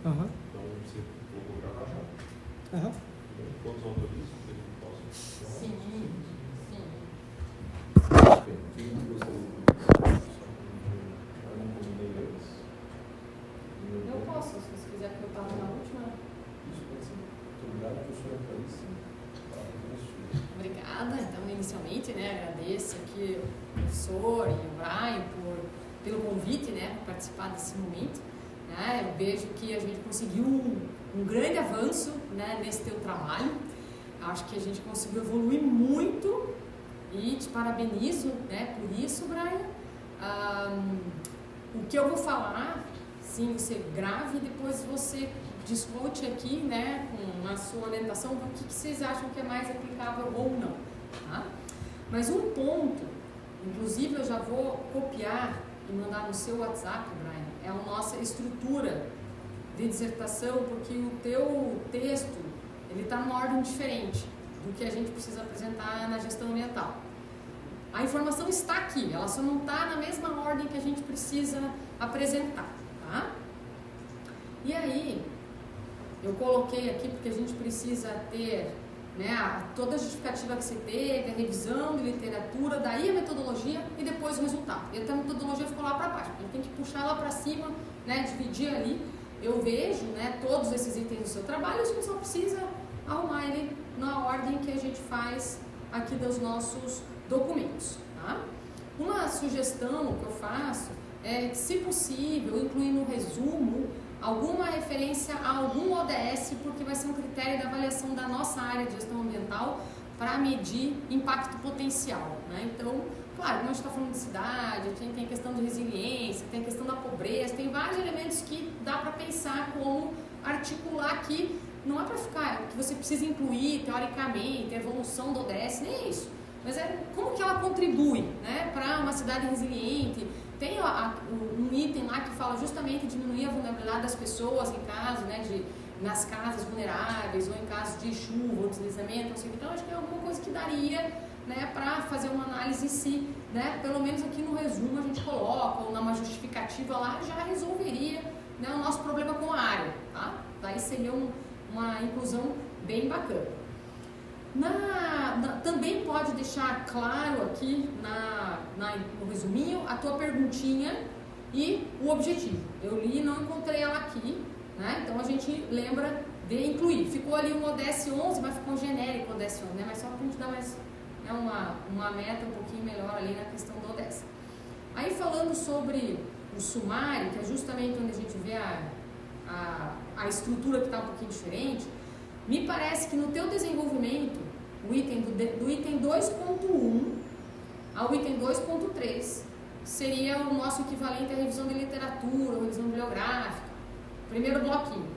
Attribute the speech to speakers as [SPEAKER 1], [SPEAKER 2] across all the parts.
[SPEAKER 1] Uhum.
[SPEAKER 2] Então você colocou para baixar.
[SPEAKER 1] Uhum.
[SPEAKER 2] Todos autorizam, ele não posso.
[SPEAKER 3] Sim.
[SPEAKER 2] Quem gostaria de
[SPEAKER 3] Eu posso, se você quiser que eu passe na última.
[SPEAKER 2] Isso pode ser. Muito obrigado, professora Clarice.
[SPEAKER 3] Obrigada. Então, inicialmente, agradeço aqui o professor e o Brian pelo convite, para participar desse momento. Eu vejo que a gente conseguiu um grande avanço, nesse teu trabalho. Acho que a gente conseguiu evoluir muito e te parabenizo, por isso, Brian. O que eu vou falar, sim, você grave e depois você discute aqui, com a sua orientação, o que vocês acham que é mais aplicável ou não. Tá? Mas um ponto, inclusive eu já vou copiar e mandar no seu WhatsApp, Brian, é a nossa estrutura de dissertação, porque o teu texto, ele está numa ordem diferente do que a gente precisa apresentar na gestão ambiental. A informação está aqui, ela só não está na mesma ordem que a gente precisa apresentar, tá? E aí, eu coloquei aqui porque a gente precisa ter toda a justificativa que você teve, a revisão de literatura, daí a metodologia e depois o resultado. E até a metodologia ficou lá para baixo, a gente tem que puxar lá para cima, dividir ali. Eu vejo todos esses itens do seu trabalho, a gente só precisa arrumar ele na ordem que a gente faz aqui dos nossos documentos. Tá? Uma sugestão que eu faço é, se possível, incluir no resumo alguma referência a algum ODS, porque vai ser um critério de avaliação da nossa área de gestão ambiental para medir impacto potencial. Então, claro, como a gente está falando de cidade, tem a questão de resiliência, tem a questão da pobreza, tem vários elementos que dá para pensar como articular aqui. Não é para ficar, que você precisa incluir, teoricamente, a evolução do ODS, nem é isso. Mas é como que ela contribui para uma cidade resiliente. Tem um item lá que fala justamente de diminuir a vulnerabilidade das pessoas em caso, nas casas vulneráveis, ou em caso de chuva ou deslizamento, não sei o que. Então, acho que é alguma coisa que daria para fazer uma análise em si, pelo menos aqui no resumo a gente coloca, ou numa justificativa lá, já resolveria o nosso problema com a área, tá? Daí seria uma inclusão bem bacana. Também pode deixar claro aqui no resuminho a tua perguntinha e o objetivo. Eu li e não encontrei ela aqui, então a gente lembra de incluir. Ficou ali um ODS 11, mas ficou um genérico ODS 11, mas só para a gente dar mais uma meta um pouquinho melhor ali na questão do ODS. Aí falando sobre o sumário, que é justamente onde a gente vê a estrutura que está um pouquinho diferente, me parece que no teu desenvolvimento, o item do item 2.1 ao item 2.3 seria o nosso equivalente à revisão de literatura, revisão bibliográfica, primeiro bloquinho.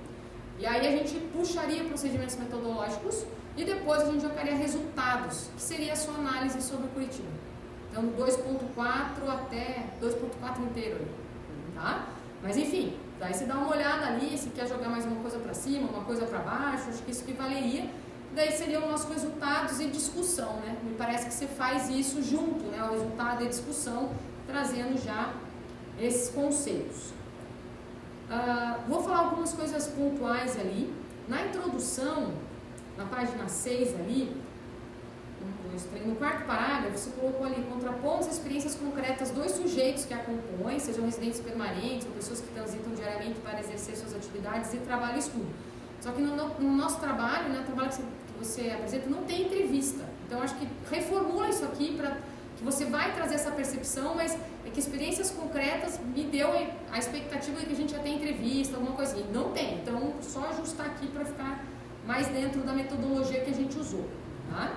[SPEAKER 3] E aí a gente puxaria procedimentos metodológicos e depois a gente jogaria resultados, que seria a sua análise sobre Curitiba. Então, do 2.4 até 2.4 inteiro, tá? Mas enfim, daí você dá uma olhada ali, se quer jogar mais uma coisa para cima, uma coisa para baixo, acho que isso que valeria. Daí seriam os nossos resultados e discussão, Me parece que você faz isso junto, o resultado e a discussão, trazendo já esses conceitos. Vou falar algumas coisas pontuais ali. Na introdução, na página 6 ali, no quarto parágrafo, você colocou ali contrapondo as experiências concretas dos sujeitos que a compõem, sejam residentes permanentes ou pessoas que transitam diariamente para exercer suas atividades de trabalho e estudo. Só que no nosso trabalho, o trabalho que você apresenta, não tem entrevista. Então, acho que reformula isso aqui para que você vai trazer essa percepção, mas é que experiências concretas me deu a expectativa de que a gente já tem entrevista, alguma coisinha. Não tem. Então, só ajustar aqui para ficar mais dentro da metodologia que a gente usou. Tá?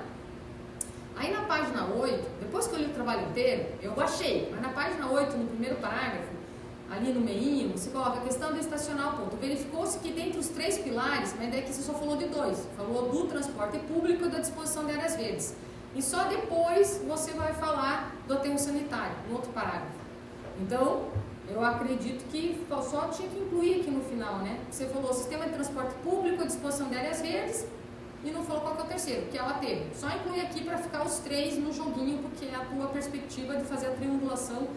[SPEAKER 3] Aí na página 8, depois que eu li o trabalho inteiro, eu baixei, mas na página 8, no primeiro parágrafo, ali no meinho, você coloca a questão do estacionar o ponto. Verificou-se que dentre os 3 pilares, mas daí que você só falou de 2, falou do transporte público e da disposição de áreas verdes. E só depois você vai falar do aterro sanitário, no outro parágrafo. Então, eu acredito que só tinha que incluir aqui no final, Você falou sistema de transporte público, disposição de áreas verdes, e não falou qual que é o terceiro, que é o aterro. Só inclui aqui para ficar os 3 no joguinho, porque é a tua perspectiva de fazer a triangulação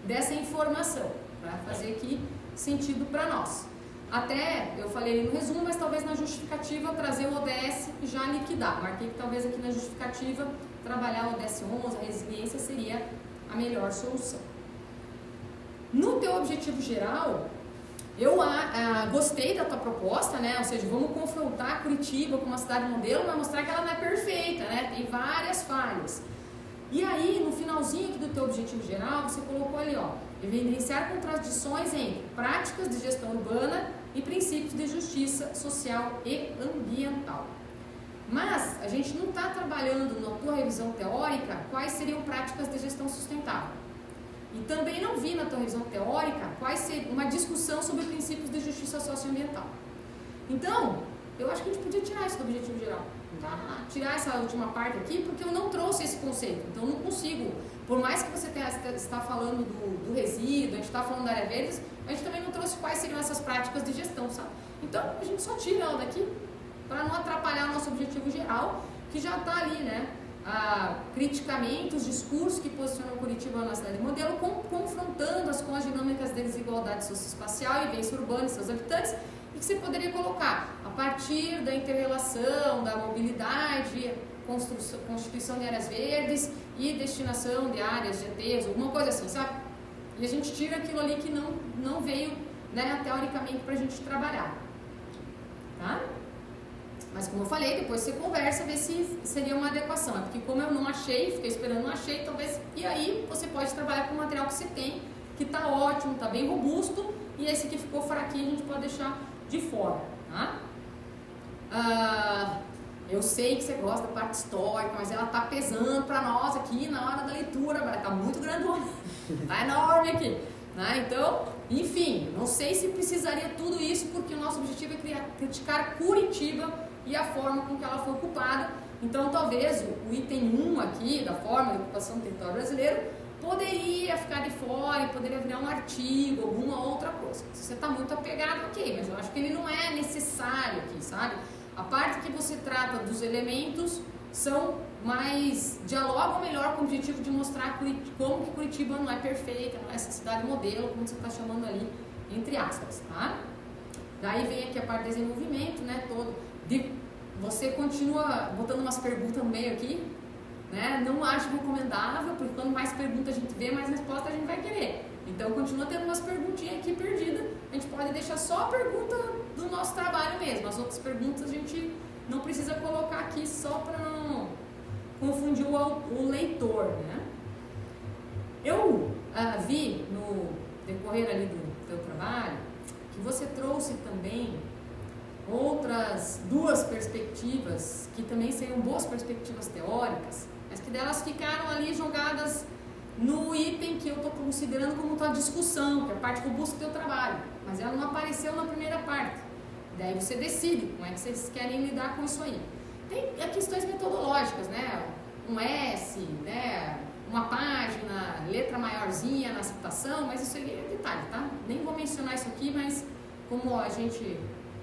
[SPEAKER 3] dessa informação, para fazer aqui sentido para nós. Até, eu falei no resumo, mas talvez na justificativa trazer o ODS e já liquidar. Marquei que talvez aqui na justificativa trabalhar o ODS 11, a resiliência seria a melhor solução. No teu objetivo geral, eu gostei da tua proposta, né? Ou seja, vamos confrontar Curitiba com uma cidade modelo, mas mostrar que ela não é perfeita, né? Tem várias falhas. E aí, no finalzinho aqui do teu objetivo geral, você colocou ali, ó, evidenciar contradições entre práticas de gestão urbana e princípios de justiça social e ambiental. Mas a gente não está trabalhando na tua revisão teórica quais seriam práticas de gestão sustentável. E também não vi na tua revisão teórica quais seriam uma discussão sobre princípios de justiça socioambiental. Então, eu acho que a gente podia tirar isso do objetivo geral. Tá? Tirar essa última parte aqui, porque eu não trouxe esse conceito. Então, eu não consigo. Por mais que você está falando do resíduo, a gente está falando da área verde, a gente também não trouxe quais seriam essas práticas de gestão, sabe? Então, a gente só tira ela daqui para não atrapalhar o nosso objetivo geral, que já está ali, né? Criticamente os discursos que posicionam Curitiba na cidade modelo, confrontando-as com as dinâmicas de desigualdade socioespacial e vivência urbana e seus habitantes, e que você poderia colocar a partir da inter-relação, da mobilidade, constituição de áreas verdes e destinação de áreas GTs, alguma coisa assim, sabe? E a gente tira aquilo ali que não veio, né, teoricamente para a gente trabalhar, tá? Mas como eu falei, depois você conversa, vê se seria uma adequação. É porque como eu não achei, fiquei esperando, não achei, talvez... E aí você pode trabalhar com o material que você tem, que está ótimo, está bem robusto, e esse que ficou fraquinho a gente pode deixar de fora, tá? Eu sei que você gosta da parte histórica, mas ela está pesando para nós aqui na hora da leitura, está muito grandona, está enorme aqui, né? Então, enfim, não sei se precisaria tudo isso, porque o nosso objetivo é criticar Curitiba e a forma com que ela foi ocupada. Então, talvez o item 1 aqui, da forma de ocupação do território brasileiro, poderia ficar de fora e poderia virar um artigo, alguma outra coisa. Se você está muito apegado, ok, mas eu acho que ele não é necessário aqui, sabe? A parte que você trata dos elementos são mais... dialogam melhor com o objetivo de mostrar como que Curitiba não é perfeita, não é essa cidade modelo, como você está chamando ali, entre aspas, tá? Daí vem aqui a parte de desenvolvimento, né, você continua botando umas perguntas no meio aqui, né? Não acho recomendável, porque quanto mais perguntas a gente vê, mais resposta a gente vai querer. Então, continua tendo umas perguntinhas aqui perdidas. A gente pode deixar só a pergunta do nosso trabalho mesmo. As outras perguntas a gente não precisa colocar aqui só para não confundir o leitor, né? Eu vi no decorrer ali do teu trabalho que você trouxe também outras duas perspectivas que também seriam boas perspectivas teóricas, mas que delas ficaram ali jogadas no item que eu estou considerando como tua discussão, que é a parte robusta do teu trabalho, mas ela não apareceu na primeira parte. Daí você decide como é que vocês querem lidar com isso aí. Tem questões metodológicas, né? Um S, né? Uma página, letra maiorzinha na citação, mas isso aí é detalhe, tá? Nem vou mencionar isso aqui, mas como a gente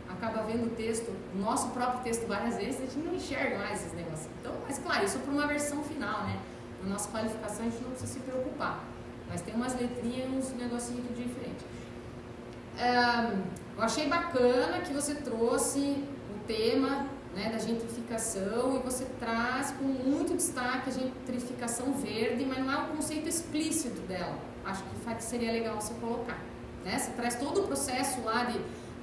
[SPEAKER 3] acaba vendo o texto, o nosso próprio texto várias vezes, a gente não enxerga mais esses negócios. Então, mas claro, isso é para uma versão final, né? Na nossa qualificação a gente não precisa se preocupar. Mas tem umas letrinhas e uns negocinhos aqui diferentes. Eu achei bacana que você trouxe o tema, né, da gentrificação, e você traz com muito destaque a gentrificação verde, mas não é um conceito explícito dela. Acho que seria legal você colocar, né? Você traz todo o processo lá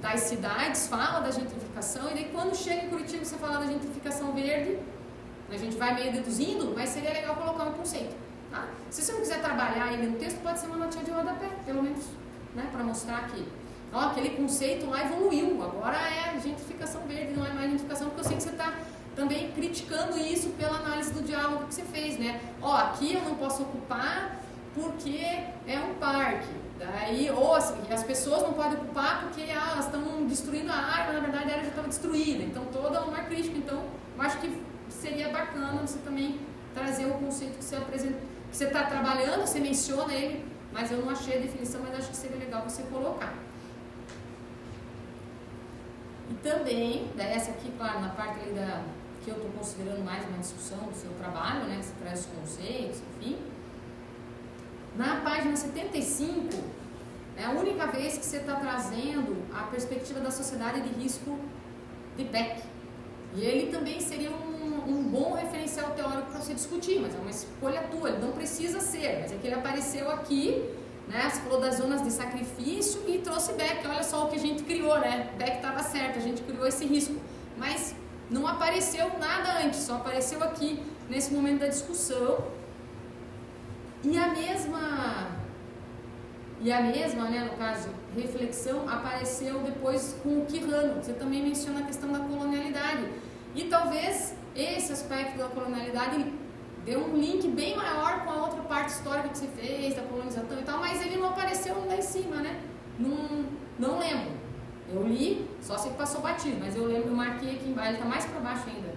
[SPEAKER 3] das cidades, fala da gentrificação, e daí quando chega em Curitiba você fala da gentrificação verde, a gente vai meio deduzindo, mas seria legal colocar um conceito, tá? Se você não quiser trabalhar ele no texto, pode ser uma notinha de rodapé, pelo menos, né, para mostrar que aquele conceito lá evoluiu, agora é gentrificação verde, não é mais gentrificação, porque eu sei que você está também criticando isso pela análise do diálogo que você fez, né? Aqui eu não posso ocupar porque é um parque. Daí, ou assim, as pessoas não podem ocupar porque elas estão destruindo a área, mas na verdade a área já estava destruída. Então, toda uma crítica. Então, eu acho que seria bacana você também trazer o conceito que você apresenta, que você está trabalhando, você menciona ele, mas eu não achei a definição, mas acho que seria legal você colocar. E também, essa aqui, claro, na parte ali que eu estou considerando mais uma discussão do seu trabalho, né, que você traz os conceitos, enfim. Na página 75, É a única vez que você está trazendo a perspectiva da sociedade de risco de Beck. E ele também seria um bom referencial teórico para você discutir, mas é uma escolha tua, ele não precisa ser, mas é que ele apareceu aqui, né? Você falou das zonas de sacrifício e trouxe Beck, olha só o que a gente criou, né? Beck estava certo, a gente criou esse risco, mas não apareceu nada antes, só apareceu aqui nesse momento da discussão. E a mesma, né, no caso, reflexão, apareceu depois com o Quijano. Você também menciona a questão da colonialidade. E talvez esse aspecto da colonialidade ele deu um link bem maior com a outra parte histórica que você fez, da colonização e tal, mas ele não apareceu lá em cima, né? Não lembro. Eu li, só sei que passou batido, mas eu lembro, eu marquei aqui embaixo, ele está mais para baixo ainda.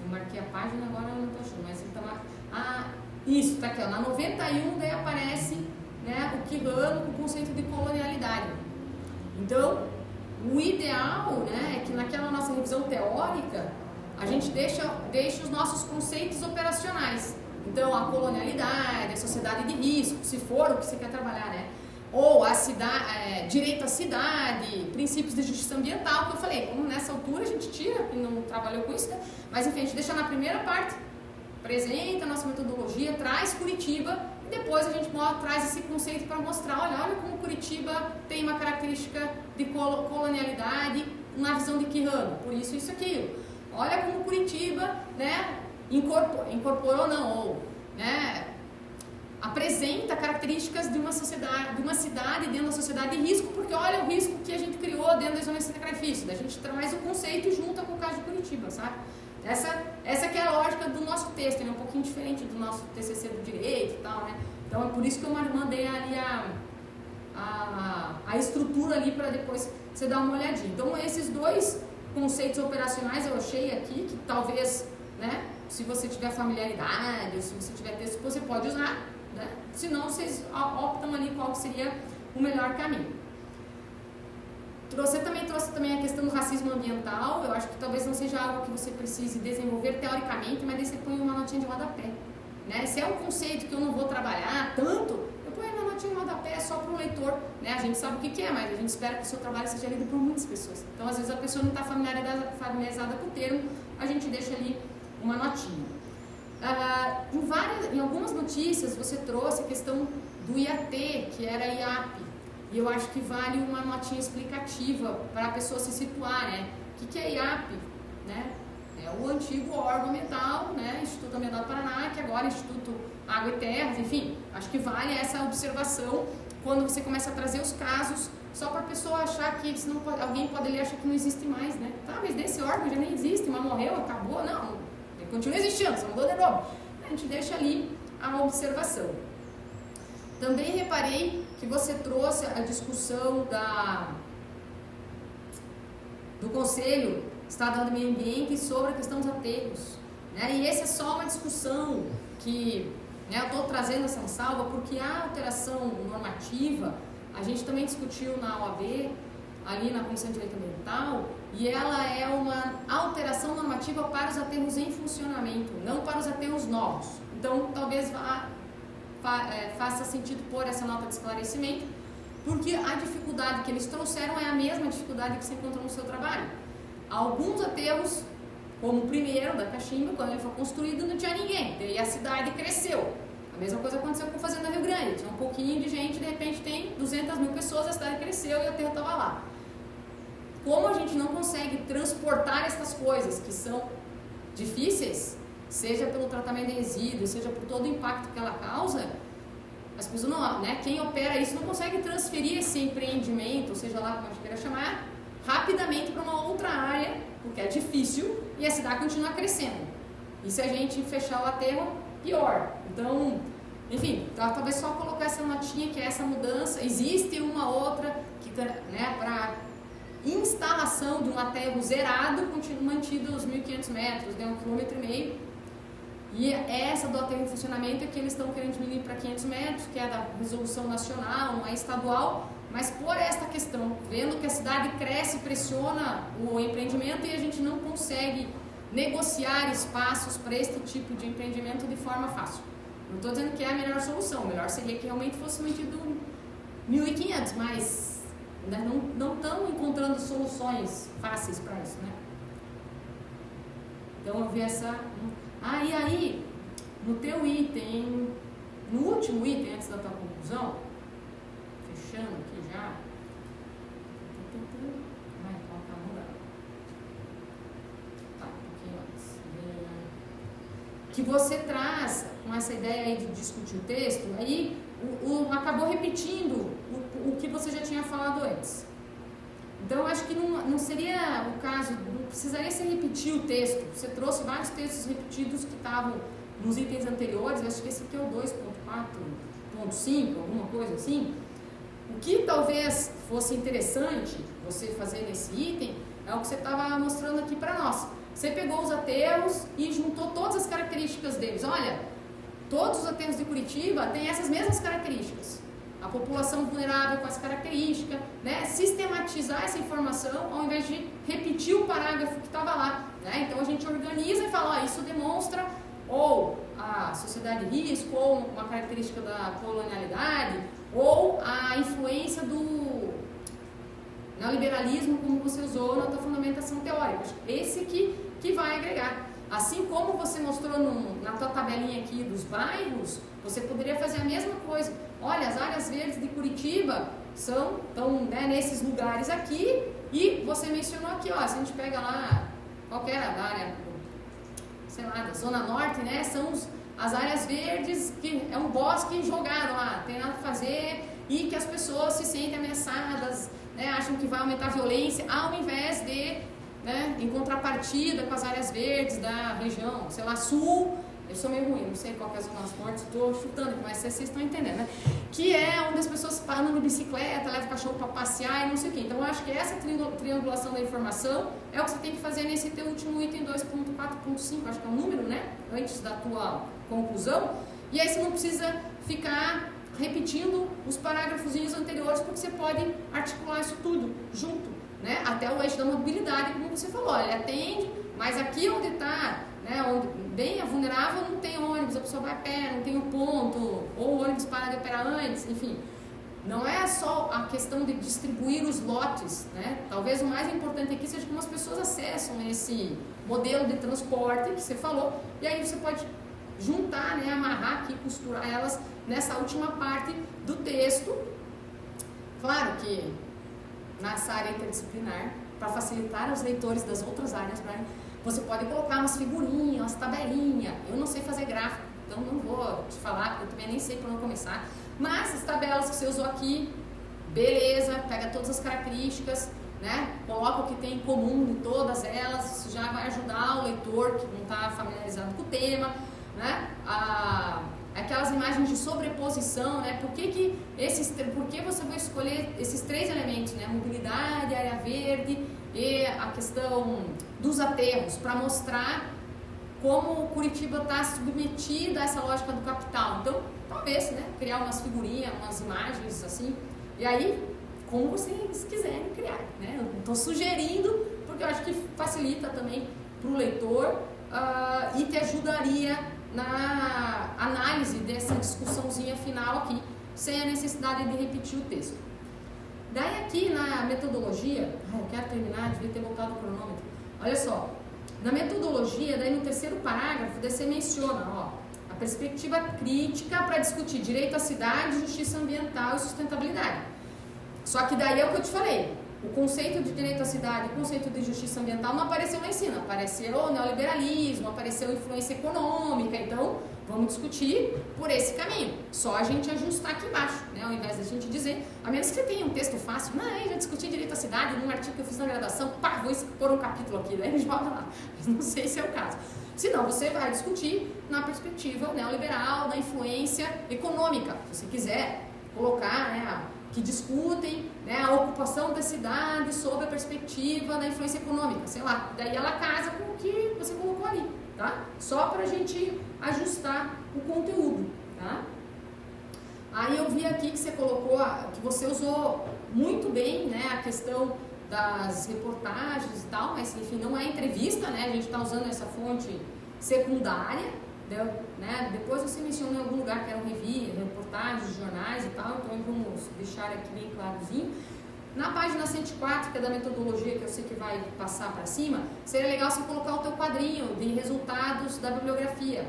[SPEAKER 3] Eu marquei a página, agora eu não estou achando, mas ele está mais... Isso, tá aqui, ó, na 91 daí aparece, né, o Quijano com o conceito de colonialidade. Então, o ideal, né, é que naquela nossa revisão teórica a gente deixa os nossos conceitos operacionais. Então, a colonialidade, a sociedade de risco, se for o que você quer trabalhar, né? Ou a cidade, direito à cidade, princípios de justiça ambiental, que eu falei, como nessa altura a gente tira, que não trabalhou com isso, né? Mas enfim, a gente deixa na primeira parte, apresenta a nossa metodologia, traz Curitiba e depois a gente traz esse conceito para mostrar, olha como Curitiba tem uma característica de colonialidade na visão de Quijano, por isso aquilo. Olha como Curitiba, né, incorporou não, ou, né, apresenta características de uma sociedade, de uma cidade dentro da sociedade de risco, porque olha o risco que a gente criou dentro da zona de sacrifício. A gente traz o conceito e junta com o caso de Curitiba, sabe? Essa que é a lógica do nosso texto, ele é um pouquinho diferente do nosso TCC do direito e tal, né? Então é por isso que eu mandei ali a estrutura ali para depois você dar uma olhadinha. Então esses dois conceitos operacionais eu achei aqui que talvez, né, se você tiver familiaridade ou se você tiver texto você pode usar, né? Se não, vocês optam ali qual seria o melhor caminho. Você também trouxe também a questão do racismo ambiental. Eu acho que talvez não seja algo que você precise desenvolver teoricamente, mas daí você põe uma notinha de rodapé, né? Se é um conceito que eu não vou trabalhar tanto, eu ponho uma notinha de rodapé só para o leitor, né? A gente sabe o que é, mas a gente espera que o seu trabalho seja lido por muitas pessoas. Então, às vezes, a pessoa não está familiarizada com o termo, a gente deixa ali uma notinha. Em algumas notícias, você trouxe a questão do IAT, que era IAP. E eu acho que vale uma notinha explicativa para a pessoa se situar, né? O que é IAP? Né? É o antigo órgão ambiental, né? Instituto Ambiental do Paraná, que agora é Instituto Água e Terras, enfim. Acho que vale essa observação quando você começa a trazer os casos, só para a pessoa achar que senão alguém pode ler e achar que não existe mais, né? Tá, mas desse órgão já nem existe, mas morreu, acabou. Não, ele continua existindo, só mudou de nome. A gente deixa ali a observação. Também reparei que você trouxe a discussão do Conselho Estadual do Meio Ambiente sobre a questão dos aterros, né? E essa é só uma discussão que, né, eu estou trazendo essa ressalva porque a alteração normativa a gente também discutiu na OAB, ali na Comissão de Direito Ambiental, e ela é uma alteração normativa para os aterros em funcionamento, não para os aterros novos. Então, talvez faça sentido pôr essa nota de esclarecimento, porque a dificuldade que eles trouxeram é a mesma dificuldade que você encontrou no seu trabalho. Alguns aterros, como o primeiro da Cachimba, quando ele foi construído não tinha ninguém, e a cidade cresceu. A mesma coisa aconteceu com a Fazenda Rio Grande, tinha um pouquinho de gente, de repente tem 200 mil pessoas, a cidade cresceu e o aterro estava lá. Como a gente não consegue transportar essas coisas que são difíceis, seja pelo tratamento de resíduos, seja por todo o impacto que ela causa, as pessoas não, né, quem opera isso não consegue transferir esse empreendimento, seja lá como a gente queira chamar, rapidamente para uma outra área, porque é difícil e a cidade continua crescendo. E se a gente fechar o aterro, pior. Então, enfim, talvez só colocar essa notinha que é essa mudança. Existe uma outra que, né, para instalação de um aterro zerado, continua mantido os 1.500 metros, né, 1,5 km. E essa do aterro em funcionamento é que eles estão querendo diminuir para 500 metros, que é da resolução nacional, não é estadual, mas por esta questão, vendo que a cidade cresce, pressiona o empreendimento e a gente não consegue negociar espaços para este tipo de empreendimento de forma fácil. Não estou dizendo que é a melhor solução, o melhor seria que realmente fosse mantido 1.500, mas não estão encontrando soluções fáceis para isso, né? Então eu vi essa... Ah, e aí, no teu item, no último item, antes da tua conclusão, fechando aqui já... Vai, colocar a mudar. Tá, um pouquinho antes. Que você traz, com essa ideia aí de discutir o texto, aí acabou repetindo o que você já tinha falado antes. Então, eu acho que não seria o caso, não precisaria se repetir o texto. Você trouxe vários textos repetidos que estavam nos itens anteriores, eu acho que esse aqui é o 2.4.5, alguma coisa assim. O que talvez fosse interessante você fazer nesse item é o que você estava mostrando aqui para nós. Você pegou os aterros e juntou todas as características deles. Olha, todos os aterros de Curitiba têm essas mesmas características. A população vulnerável com essa característica, né? Sistematizar essa informação ao invés de repetir o parágrafo que estava lá, né? Então a gente organiza e fala, ó, isso demonstra ou a sociedade de risco, ou uma característica da colonialidade, ou a influência do neoliberalismo, como você usou na tua fundamentação teórica. Esse que vai agregar. Assim como você mostrou na tua tabelinha aqui dos bairros, você poderia fazer a mesma coisa. Olha, as áreas verdes de Curitiba estão, né, nesses lugares aqui, e você mencionou aqui, ó, se a gente pega lá qualquer área, sei lá, da Zona Norte, né, são as áreas verdes, que é um bosque jogado lá, tem nada a fazer, e que as pessoas se sentem ameaçadas, né, acham que vai aumentar a violência, ao invés de, né, em contrapartida com as áreas verdes da região, sei lá, sul. Eu sou meio ruim, não sei qual que é as zonas fortes, estou chutando, mas vocês estão entendendo, né? Que é onde as pessoas param de bicicleta, levam o cachorro para passear e não sei o quê. Então eu acho que essa triangulação da informação é o que você tem que fazer nesse teu último item 2.4.5, acho que é o número, né? Antes da tua conclusão. E aí você não precisa ficar repetindo os parágrafozinhos anteriores, porque você pode articular isso tudo junto, né? Até o eixo da mobilidade, como você falou, ele atende, mas aqui onde está, né, onde bem é vulnerável, não tem ônibus, a pessoa vai a pé, não tem o ponto, ou o ônibus para de operar antes, enfim. Não é só a questão de distribuir os lotes, né? Talvez o mais importante aqui seja como as pessoas acessam esse modelo de transporte que você falou, e aí você pode juntar, né, amarrar aqui, costurar elas nessa última parte do texto. Claro que nessa área interdisciplinar, para facilitar aos leitores das outras áreas, você pode colocar umas figurinhas, umas tabelinhas. Eu não sei fazer gráfico, então não vou te falar, porque eu também nem sei por onde começar. Mas as tabelas que você usou aqui, beleza, pega todas as características, né? Coloca o que tem em comum de todas elas, isso já vai ajudar o leitor que não está familiarizado com o tema, né? Aquelas imagens de sobreposição, né? Por que você vai escolher esses três elementos, né? Mobilidade, área verde e a questão dos aterros, para mostrar como Curitiba está submetida a essa lógica do capital. Então, talvez, né? Criar umas figurinhas, umas imagens assim, e aí, como vocês quiserem criar, né? Eu estou sugerindo, porque eu acho que facilita também para o leitor e que ajudaria na análise dessa discussãozinha final aqui, sem a necessidade de repetir o texto. Daí aqui na metodologia, eu quero terminar, devia ter voltado o cronômetro. Olha só, na metodologia, daí no terceiro parágrafo, daí você menciona, ó, a perspectiva crítica para discutir direito à cidade, justiça ambiental e sustentabilidade. Só que daí é o que eu te falei, o conceito de direito à cidade, o conceito de justiça ambiental não apareceu lá em cima, apareceu o neoliberalismo, apareceu influência econômica, então vamos discutir por esse caminho, só a gente ajustar aqui embaixo, né, ao invés da gente dizer, a menos que você tenha um texto fácil, eu já discuti direito à cidade num artigo que eu fiz na graduação, vou pôr um capítulo aqui, daí a gente volta lá, mas não sei se é o caso. Senão você vai discutir na perspectiva neoliberal, da influência econômica, se você quiser colocar, né, que discutem, né, a ocupação da cidade sob a perspectiva da influência econômica, sei lá, daí ela casa com o que você colocou ali, tá? Só para a gente ajustar o conteúdo, tá? Aí eu vi aqui que você colocou, que você usou muito bem, né, a questão das reportagens e tal, mas enfim, não é entrevista, né, a gente está usando essa fonte secundária, né? Depois você mencionou em algum lugar que eram reportagens, jornais e tal, então vamos deixar aqui bem clarozinho. Na página 104, que é da metodologia, que eu sei que vai passar para cima, seria legal você colocar o teu quadrinho de resultados da bibliografia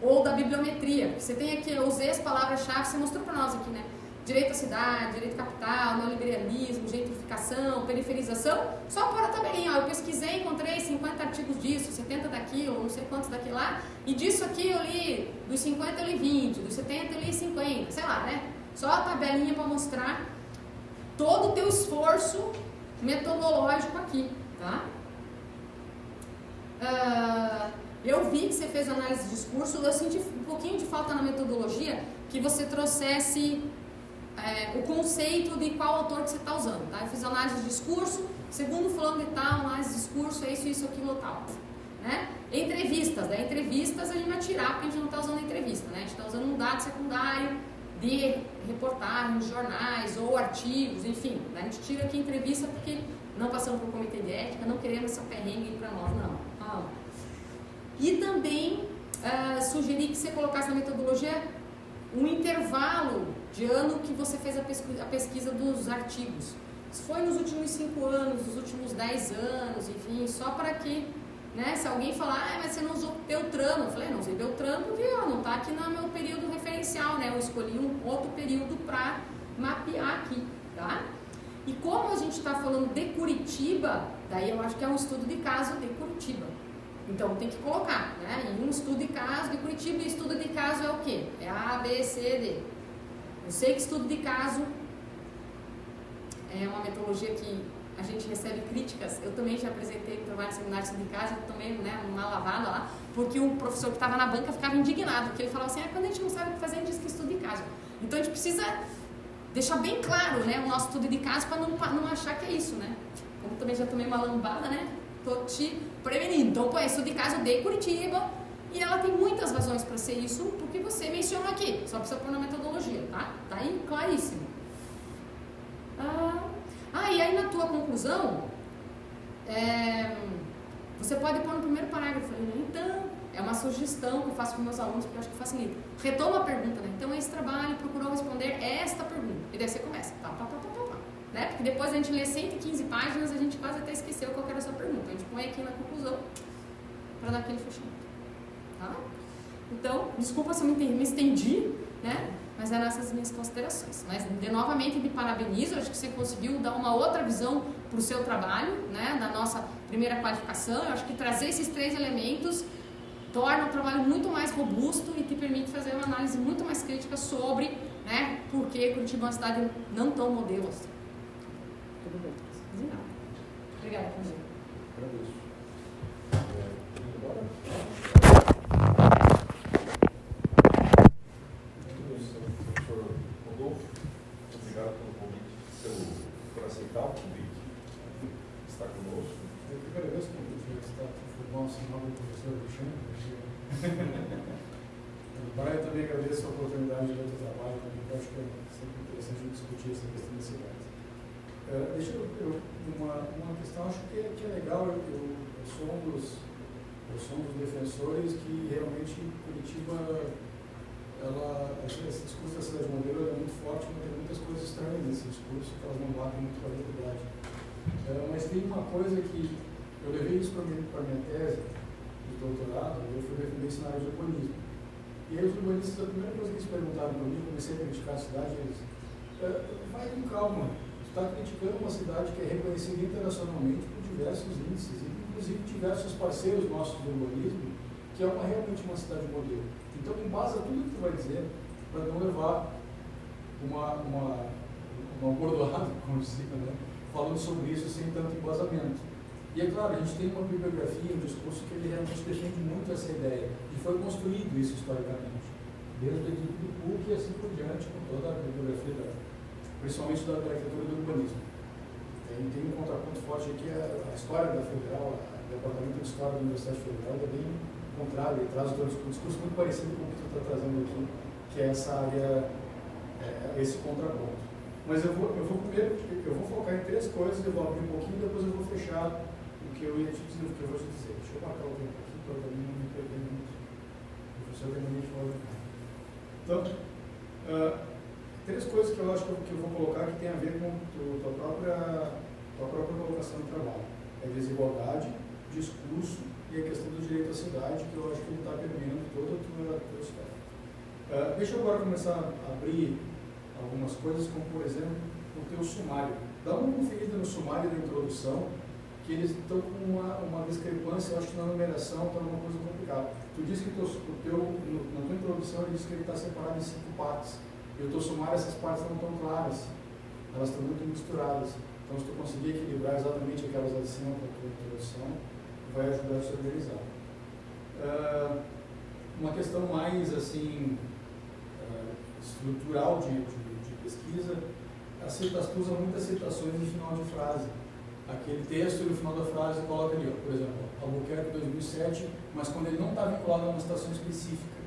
[SPEAKER 3] ou da bibliometria. Você tem aqui, eu usei as palavras-chave, você mostrou para nós aqui, né? Direito à cidade, direito capital, neoliberalismo, gentrificação, periferização, só por a tabelinha. Ó, eu pesquisei, encontrei 50 artigos disso, 70 daquilo, não sei quantos daquilo lá, e disso aqui eu li, dos 50 eu li 20, dos 70 eu li 50, sei lá, né? Só a tabelinha para mostrar todo o teu esforço metodológico aqui, tá? Eu vi que você fez análise de discurso, eu senti um pouquinho de falta na metodologia que você trouxesse o conceito de qual autor que você está usando, tá? Eu fiz análise de discurso, segundo fulano de tal, análise de discurso, é isso, aquilo, tal, né? Entrevistas, né? Entrevistas a gente vai tirar porque a gente não está usando entrevista, né? A gente está usando um dado secundário de reportagens, jornais ou artigos, enfim, né? A gente tira aqui entrevista porque não passamos por comitê de ética, não queremos essa perrengue para nós, não. E também sugeri que você colocasse na metodologia um intervalo de ano que você fez a pesquisa dos artigos. Se foi nos últimos 5 anos, nos últimos 10 anos, enfim, só para que, né, se alguém falar, mas você não usou Beltrano, eu falei, não usei Beltrano porque não está aqui no meu período referencial, né, eu escolhi um outro período para mapear aqui, tá? E como a gente está falando de Curitiba, daí eu acho que é um estudo de caso de Curitiba. Então tem que colocar, né? E um estudo de caso de Curitiba, e estudo de caso é o quê? É A, B, C, D. Eu sei que estudo de caso é uma metodologia que a gente recebe críticas. Eu também já apresentei no trabalho de seminário de estudo de caso, eu tomei, né, uma lavada lá, porque o professor que estava na banca ficava indignado, porque ele falava assim, quando a gente não sabe o que fazer, a gente diz que é estudo de caso. Então a gente precisa deixar bem claro, né, o nosso estudo de caso para não achar que é isso, né? Como também já tomei uma lambada, né? Tô te prevenindo. Então, pô, estudo de caso de Curitiba, e ela tem muitas razões para ser isso, porque você mencionou aqui, só precisa pôr na metodologia, tá? Tá aí claríssimo. E aí na tua conclusão, você pode pôr no primeiro parágrafo, né? Então, é uma sugestão que eu faço para meus alunos, porque eu acho que facilita. Retoma a pergunta, né? Então, esse trabalho procurou responder esta pergunta. E daí você começa, né? Porque depois a gente lê 115 páginas, a gente quase até esqueceu qual era a sua pergunta. A gente põe aqui na conclusão para dar aquele fechamento. Tá? Então, desculpa se eu me estendi, né? Mas eram essas minhas considerações. Mas, novamente, me parabenizo, acho que você conseguiu dar uma outra visão para o seu trabalho, né? Da nossa primeira qualificação. Eu acho que trazer esses 3 elementos torna o trabalho muito mais robusto e te permite fazer uma análise muito mais crítica sobre, né, por que Curitiba é uma cidade não tão modelo assim. Tudo bem? De nada. Obrigada, Cândido.
[SPEAKER 2] Agradeço. Professor Rodolfo, obrigado pelo convite, por aceitar o convite, estar conosco.
[SPEAKER 1] Eu que agradeço o convite de estar formando o nome do professor Alexandre. Eu também agradeço a oportunidade de ver o teu trabalho, porque eu acho que é sempre interessante discutir essa questão da cidade. Deixa eu uma questão, acho que é legal, eu sou um dos defensores que realmente Curitiba, esse discurso da cidade modelo é muito forte, mas tem muitas coisas estranhas nesse discurso que elas não batem muito com a realidade. Mas tem uma coisa que eu levei isso para minha tese de doutorado, eu fui defender isso na área de urbanismo. E aí os urbanistas, a primeira coisa que eles perguntaram para mim, eu comecei a criticar a cidade, eles vai com calma, tu está criticando uma cidade que é reconhecida internacionalmente por diversos índices, inclusive diversos parceiros nossos do urbanismo, que é realmente uma cidade modelo. Então, embasa tudo que tu vai dizer para não levar uma bordoada, como dizia, né? Falando sobre isso sem tanto embasamento. E é claro, a gente tem uma bibliografia, um discurso que ele realmente defende muito essa ideia, e foi construído isso historicamente, desde o edito do PUC e assim por diante, com toda a bibliografia, principalmente da arquitetura do urbanismo. Tem um contraponto forte aqui, a história da Federal, o Departamento de História da Universidade Federal é bem contrário, ele traz um discurso muito parecido com o que tu está trazendo aqui, que é essa área, esse contraponto. Mas eu vou focar em 3 coisas, eu vou abrir um pouquinho e depois eu vou fechar o que eu ia te dizer, o que eu vou te dizer. Deixa eu marcar o tempo aqui para também não me perder muito. O professor realmente falou. Então, três coisas que eu acho que eu vou colocar que tem a ver com tua própria colocação no trabalho. É desigualdade, discurso e a questão do direito à cidade, que eu acho que ele está permeando toda a tua história. Deixa eu agora começar a abrir algumas coisas, como por exemplo o teu sumário. Dá uma conferida no sumário da introdução, que eles estão com uma discrepância, eu acho que na numeração está uma coisa complicada. Tu disse que na tua introdução ele disse que ele está separado em 5 partes. E o teu sumário, essas partes não estão claras, elas estão muito misturadas. Então, se tu conseguir equilibrar exatamente aquelas de cima com a tua introdução, vai ajudar a se organizar. Uma questão mais assim estrutural de pesquisa, tu usa muitas citações no final de frase. Aquele texto no final da frase coloca ali, ó, por exemplo, Albuquerque 2007, mas quando ele não está vinculado a uma citação específica.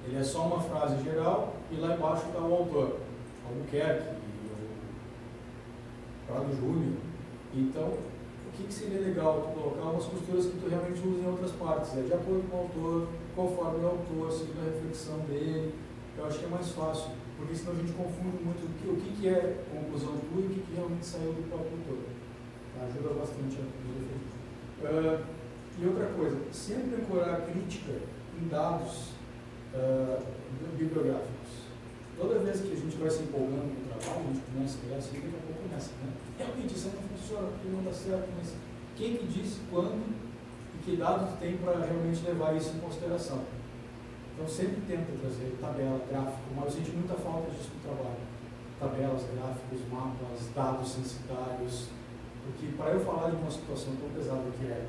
[SPEAKER 1] Ele é só uma frase geral e lá embaixo está o autor, Albuquerque, Prado Júnior. Então, o que seria legal tu colocar umas costuras que tu realmente usa em outras partes, de acordo com o autor, conforme o autor, seguindo a reflexão dele. Eu acho que é mais fácil, porque senão a gente confunde muito o que é conclusão tua e o que realmente saiu do próprio autor. Ajuda bastante a defender. E outra coisa, sempre ancorar a crítica em dados bibliográficos. Toda vez que a gente vai se empolgando com o trabalho, a gente começa a criar assim, daqui a pouco começa, né? Realmente isso não funciona, porque não dá certo, mas quem que disse quando e que dados tem para realmente levar isso em consideração? Então sempre tenta trazer tabela, gráfico, mas eu senti muita falta disso no trabalho. Tabelas, gráficos, mapas, dados censitários, porque para eu falar de uma situação tão pesada que é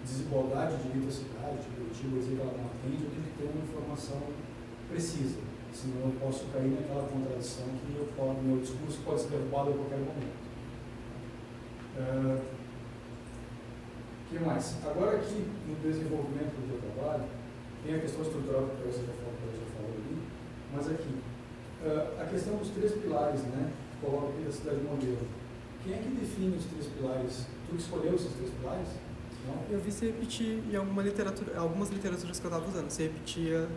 [SPEAKER 1] desigualdade de direito à cidade, de Curitiba, dizer que ela não atende, eu tenho que ter uma informação precisa, senão eu posso cair naquela contradição que meu discurso pode ser derrubado a qualquer momento. O que mais? Agora aqui, no desenvolvimento do teu trabalho, tem a questão estrutural que você já falou ali, mas aqui, a questão dos 3 pilares, né, que coloca aqui da cidade modelo. Quem é que define os 3 pilares? Tu que escolheu esses 3 pilares? Não?
[SPEAKER 4] Eu vi se repetir em algumas literaturas que eu estava usando, se repetia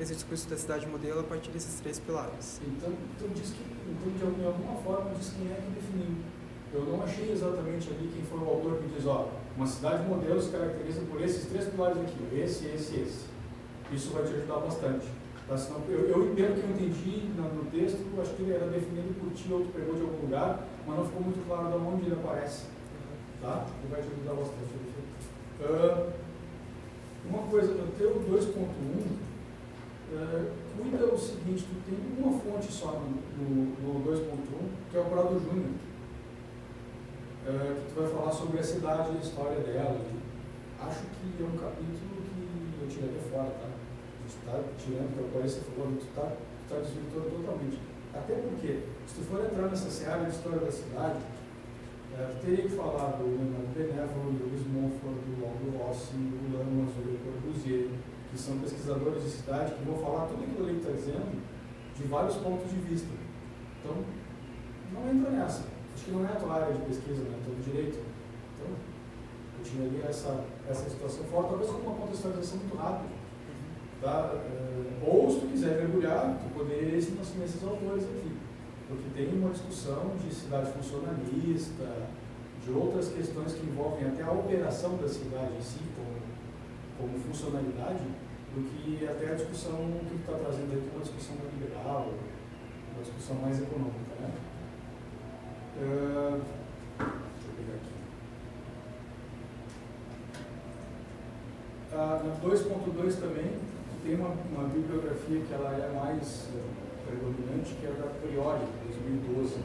[SPEAKER 4] esse discurso da cidade modelo a partir desses 3 pilares.
[SPEAKER 1] Então diz que, de alguma forma, diz quem é que definiu. Eu não achei exatamente ali quem foi o autor que diz, ó, uma cidade modelo se caracteriza por esses 3 pilares aqui, esse. Isso vai te ajudar bastante. Tá? Senão, eu entendo que eu entendi no texto, eu acho que ele era definido por ti ou tu pegou de algum lugar, mas não ficou muito claro de onde ele aparece. Tá? Ele vai te ajudar bastante. Uma coisa, no teu 2.1, cuida o seguinte, tu tem uma fonte só no 2.1, que é o Prado Júnior, que tu vai falar sobre a cidade e a história dela. Acho que é um capítulo que eu tiraria fora, tá? Tu está tirando, que agora você falou, tu está desvirtuando totalmente. Até porque, se tu for entrar nessa seara de história da cidade, teria que falar do Leonardo Benévolo, do Luiz Monfort, do Aldo Rossi, do Lamas, do Le Corbusier, que são pesquisadores de cidade que vão falar tudo aquilo que ele está dizendo de vários pontos de vista. Então, não entra nessa. Acho que não é a tua área de pesquisa, né? Todo direito. Então, eu tiraria essa situação fora, talvez com uma contextualização muito rápida. Tá? Ou, se tu quiser mergulhar, tu poderia ir nesses autores aqui. Porque tem uma discussão de cidade funcionalista, de outras questões que envolvem até a operação da cidade em si, como funcionalidade, do que até a discussão que está trazendo aqui, uma discussão mais liberal, uma discussão mais econômica. Né? Deixa eu pegar aqui. Na 2.2 também, tem uma bibliografia que ela é mais predominante, que é a da Priori, 2012.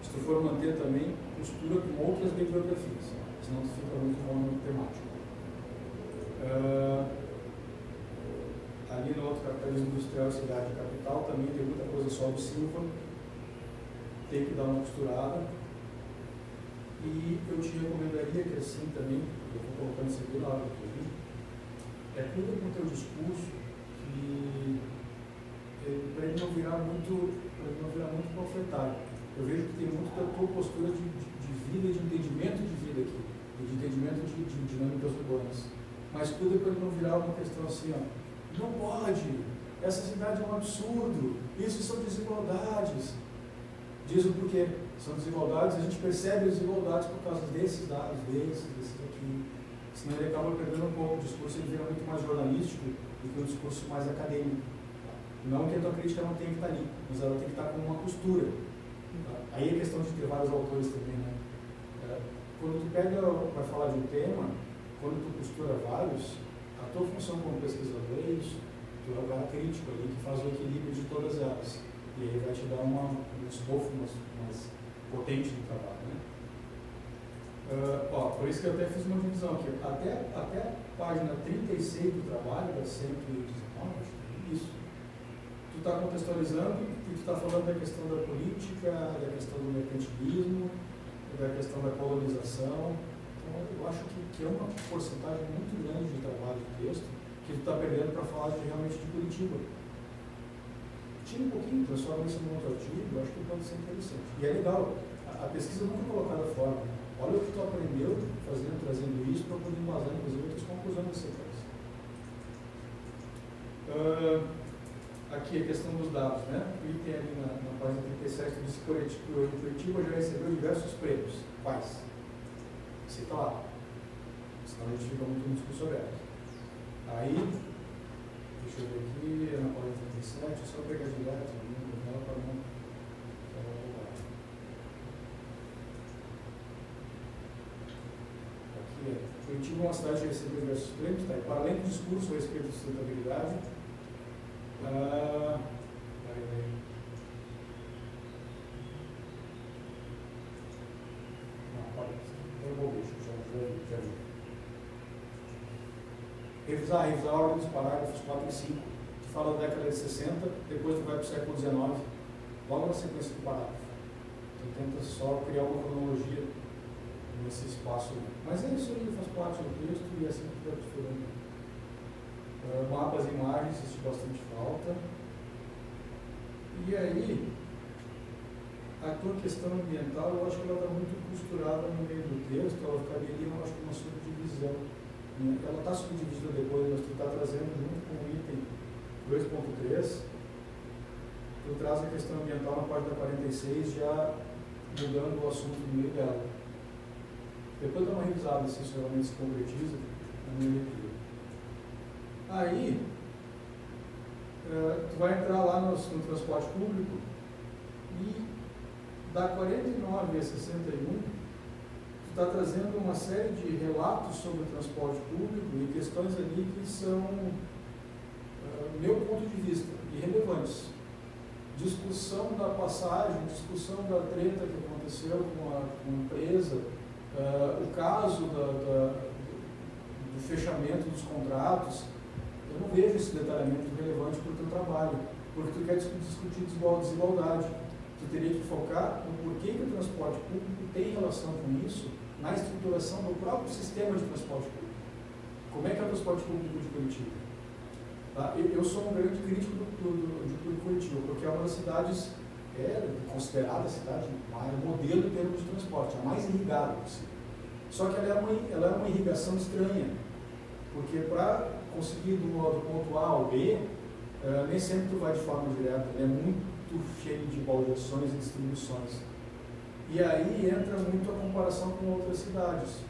[SPEAKER 1] Se tu for manter também, costura com outras bibliografias, senão tu fica muito monotema temático. Ali no outro Capitalismo Industrial, Cidade e Capital, também tem muita coisa só do Silva, tem que dar uma costurada. E eu te recomendaria que assim também, eu vou colocando isso aqui na hora que eu vi, cuida com o teu discurso, para ele não virar muito panfletário. Eu vejo que tem muito da tua postura de vida, de entendimento de vida aqui, e de entendimento de dinâmicas urbanas. mas cuida para ele não virar uma questão assim, ó, não pode, essa cidade é um absurdo, isso são desigualdades. Diz o porquê. São desigualdades, a gente percebe as desigualdades por causa desses dados, desses aqui. Senão ele acaba perdendo um pouco o discurso, ele vira muito mais jornalístico do que um discurso mais acadêmico. Não que a tua crítica não tenha que estar ali, mas ela tem que estar com uma costura. Aí é questão de ter vários autores também, né? Quando tu pega, vai falar de um tema, quando tu costura vários, a tua função como pesquisador é isso. Tu é o cara crítico ali, que faz o equilíbrio de todas elas. E aí vai te dar um estofo mais potente do trabalho, né? Por isso que eu até fiz uma divisão aqui. Até a página 36 do trabalho, da 119, acho que é isso. Tu está contextualizando e tu está falando da questão da política, da questão do mercantilismo, da questão da colonização. Então, eu acho que é uma porcentagem muito grande de trabalho de texto que tu está perdendo para falar realmente de Curitiba. Tira um pouquinho, transforma isso num outro artigo, eu acho que pode ser interessante. E é legal, a pesquisa nunca é colocada fora. Olha o que tu aprendeu trazendo isso para poder embasar, inclusive, outras conclusões da sequência. Aqui a questão dos dados, né? O item ali na página 37 diz que Curitiba já recebeu diversos prêmios. Quais? Cita lá. Senão a gente fica muito no discurso aberto. Aí, deixa eu ver aqui, na página 37, só pegar direto o número dela para não roubar. Aqui Curitiba é uma cidade que recebeu diversos prêmios, tá? E para além do discurso a respeito de sustentabilidade, Revisar a ordem dos parágrafos 4 e 5. Tu fala da década de 60, depois tu vai para o século XIX, logo na sequência do parágrafo. Tu tenta só criar uma cronologia nesse espaço. Mas é isso aí, faz parte do texto e é assim que vai diferente. Mapas e imagens, existe bastante falta. E aí, a tua questão ambiental, eu acho que ela está muito costurada no meio do texto, ela caberia, eu acho que uma subdivisão. Ela está subdividida depois, mas tu está trazendo junto com o item 2.3, tu traz a questão ambiental na página 46, já mudando o assunto no meio dela. Depois dá uma revisada se isso realmente se concretiza na minha leitura. Aí, tu vai entrar lá no transporte público e da 49 a 61, tu está trazendo uma série de relatos sobre o transporte público e questões ali que são, meu ponto de vista, irrelevantes. Discussão da passagem, discussão da treta que aconteceu com a empresa, o caso do fechamento dos contratos. Eu não vejo esse detalhamento relevante para o teu trabalho, porque tu quer discutir desigualdade. Tu teria que focar no porquê que o transporte público tem relação com isso na estruturação do próprio sistema de transporte público. Como é que é o transporte público de Curitiba? Tá? Eu sou um grande crítico de Curitiba, porque é uma das cidades, considerada a cidade, modelo em termos de transporte, a mais irrigada possível. Só que ela é uma irrigação estranha, porque para conseguir do ponto A ao B, nem sempre tu vai de forma direta, ele é muito cheio de baldeações e distribuições. E aí entra muito a comparação com outras cidades.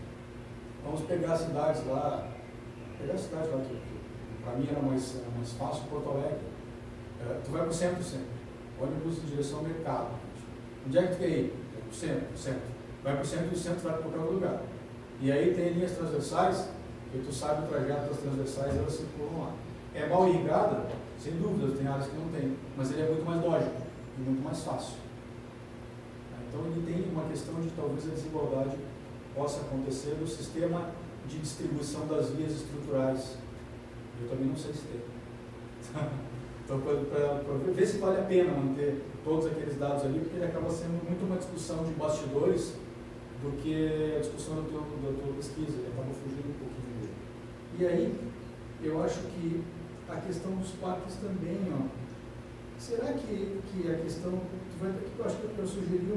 [SPEAKER 1] Vamos pegar as cidades lá, que para mim era mais fácil, Porto Alegre. Tu vai para o centro sempre, ônibus em direção ao mercado. Onde é que tu quer ir? Para o centro. Vai para o centro e o centro vai para qualquer outro lugar. E aí tem linhas transversais, e tu sabe o trajeto das transversais, elas circulam lá. É mal irrigada? Sem dúvida, tem áreas que não tem, mas ele é muito mais lógico e muito mais fácil. Então ele tem uma questão de talvez a desigualdade possa acontecer no sistema de distribuição das vias estruturais. Eu também não sei se tem. Então, para ver se vale a pena manter todos aqueles dados ali, porque ele acaba sendo muito uma discussão de bastidores do que a discussão da tua pesquisa, ele acaba fugindo um pouquinho dele. E aí, eu acho que a questão dos parques também, será que a questão, eu acho que eu sugeri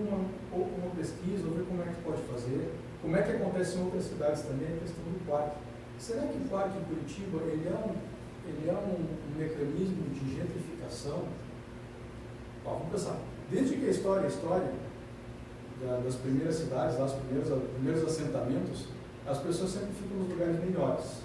[SPEAKER 1] uma pesquisa, ver como é que pode fazer, como é que acontece em outras cidades também, a questão do parque. será que o parque em Curitiba ele é um mecanismo de gentrificação? Vamos pensar. Desde que a história das primeiras cidades, dos primeiros assentamentos, as pessoas sempre ficam nos lugares melhores,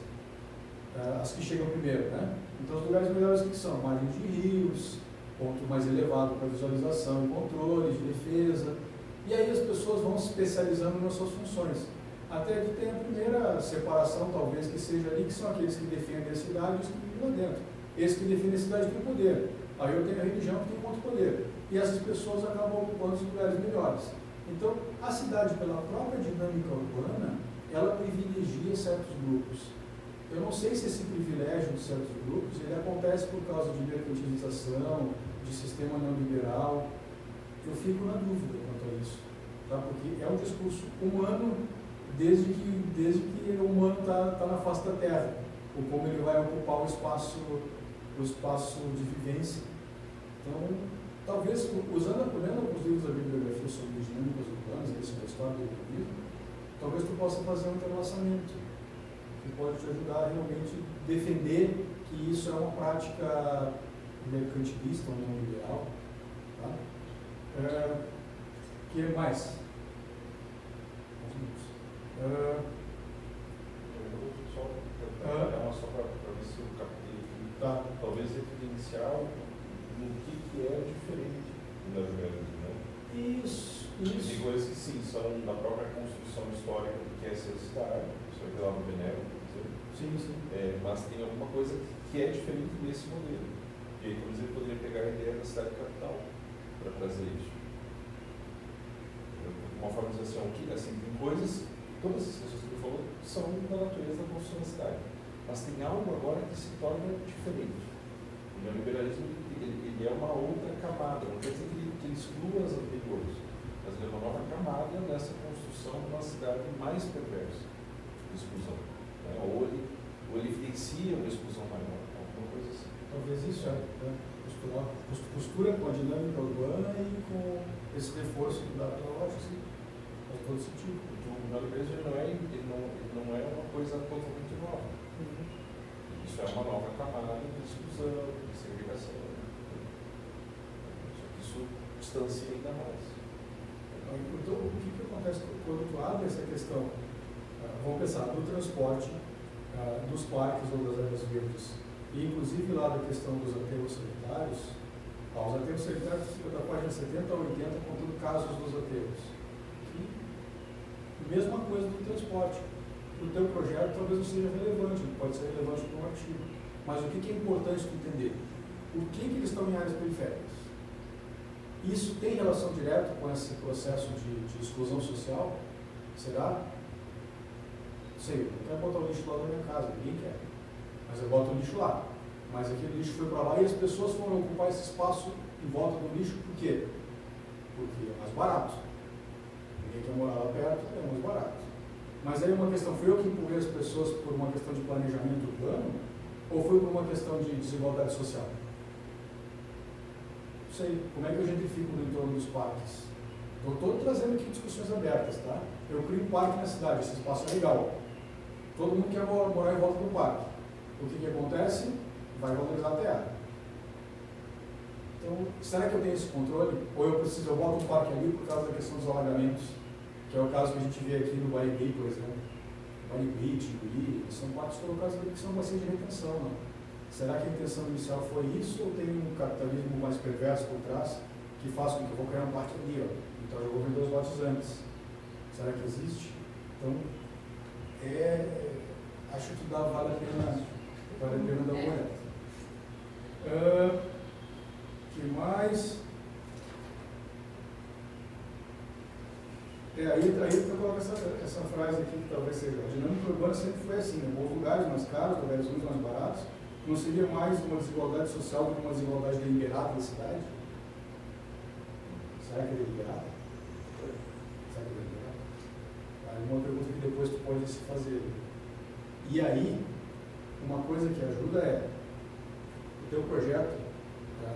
[SPEAKER 1] as que chegam primeiro, né? Então, os lugares melhores que são? Margem de rios, ponto mais elevado para visualização e controle, de defesa, e aí as pessoas vão se especializando nas suas funções. Até que tem a primeira separação, talvez, que seja ali, que são aqueles que defendem a cidade e os que vivem lá dentro. Esses que defendem a cidade têm poder. Aí eu tenho a religião que tem muito poder. E essas pessoas acabam ocupando os lugares melhores. Então, a cidade, pela própria dinâmica urbana, ela privilegia certos grupos. Eu não sei se esse privilégio de certos grupos ele acontece por causa de mercantilização, de sistema neoliberal. Eu fico na dúvida quanto a isso, tá? Porque é um discurso humano desde que o humano está na face da Terra, ou como ele vai ocupar o espaço de vivência. Então, talvez, olhando alguns livros da bibliografia sobre dinâmicas urbanas, sobre a história do urbanismo, talvez tu possa fazer um entrelaçamento que pode te ajudar a realmente defender que isso é uma prática mercantilista ou não liberal. Tá? Que mais?
[SPEAKER 2] Só para ver se eu captei aqui.
[SPEAKER 1] Tá.
[SPEAKER 2] Talvez evidenciar no que é diferente do neoliberalismo, né?
[SPEAKER 1] Isso.
[SPEAKER 2] Tem coisas que sim, são da própria construção histórica do que é ser cidade, isso é lá no Benévolo, por exemplo.
[SPEAKER 1] Sim.
[SPEAKER 2] Mas tem alguma coisa que é diferente desse modelo. E aí, por exemplo, poderia pegar a ideia da cidade capital para trazer isso. Uma forma de dizer assim, tem coisas, todas as coisas que você falou são da natureza da construção da cidade, mas tem algo agora que se torna diferente. O neoliberalismo ele é uma outra camada, não quer dizer que ele exclua as anteriores, mas ele é uma nova camada nessa construção de uma cidade mais perversa de exclusão. Né? Ou ele evidencia uma exclusão maior, alguma coisa assim.
[SPEAKER 1] Talvez isso costura com a dinâmica urbana e com esse reforço que dá para lógica, sim, faz todo sentido.
[SPEAKER 2] O neoliberalismo não é uma coisa totalmente nova. Isso é uma nova camada de exclusão, de segregação. Só que isso distancia ainda mais.
[SPEAKER 1] Então, o que acontece quando tu abre essa questão? Vamos pensar no transporte, dos parques ou das áreas verdes, e inclusive lá da questão dos aterros sanitários. Os aterros sanitários ficam da página 70 a 80 contando casos dos aterros. E mesma coisa do transporte. O teu projeto talvez não seja relevante, pode ser relevante para um artigo. Mas o que é importante tu entender? Por que eles estão em áreas periféricas? Isso tem relação direta com esse processo de exclusão social? Será? Não sei, eu não quero botar o lixo lá na minha casa, ninguém quer. Mas eu boto o lixo lá. Mas aquele lixo foi para lá e as pessoas foram ocupar esse espaço em volta do lixo, por quê? Porque é mais barato. Ninguém quer morar lá perto, é mais barato. Mas aí uma questão, foi eu que empurrei as pessoas por uma questão de planejamento urbano ou foi por uma questão de desigualdade social? Não sei, como é que eu gentrifico no entorno dos parques? Estou trazendo aqui discussões abertas, tá? Eu crio um parque na cidade, esse espaço é legal. Todo mundo quer morar em volta do parque. O que acontece? Vai valorizar a terra. Então, será que eu tenho esse controle? Ou eu boto um parque ali por causa da questão dos alagamentos? Que é o caso que a gente vê aqui no Barigui, por exemplo. Barigui, Tiguri, são parques colocados ali que são bacias de retenção. Não? Será que a intenção inicial foi isso ou tem um capitalismo mais perverso por trás que faz com que eu vou criar um parque ali? Ó. Então eu vou vender os lotes antes. Será que existe? Então, acho que vale a pena dar uma olhada. Que mais? Aí eu coloco essa frase aqui que talvez seja: a dinâmica urbana sempre foi assim, né? Bons lugares mais caros, lugares mais baratos. Não seria mais uma desigualdade social do que uma desigualdade deliberada da cidade? Será que é deliberada? Será que é deliberada? Aí uma pergunta que depois tu pode se fazer. E aí, uma coisa que ajuda é o teu projeto.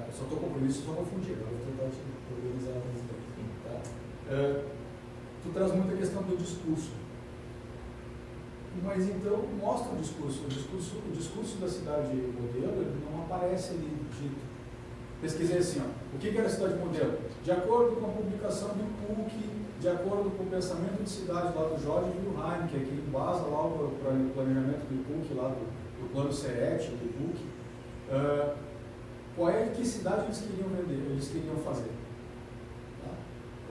[SPEAKER 1] Eu só estou compromisso, só confundir, agora vou tentar te organizar mais tempo. Tá? Tu traz muita questão do discurso. Mas então mostra o discurso da cidade modelo, ele não aparece ali dito. Pesquisei assim, ó, o que era a cidade modelo? De acordo com a publicação do PUC, de acordo com o pensamento de cidade lá do Jorge Wilhelm, que é quem embasa lá o planejamento do PUC, lá do plano CERET, do PUC, que cidade eles queriam vender, eles queriam fazer. Tá?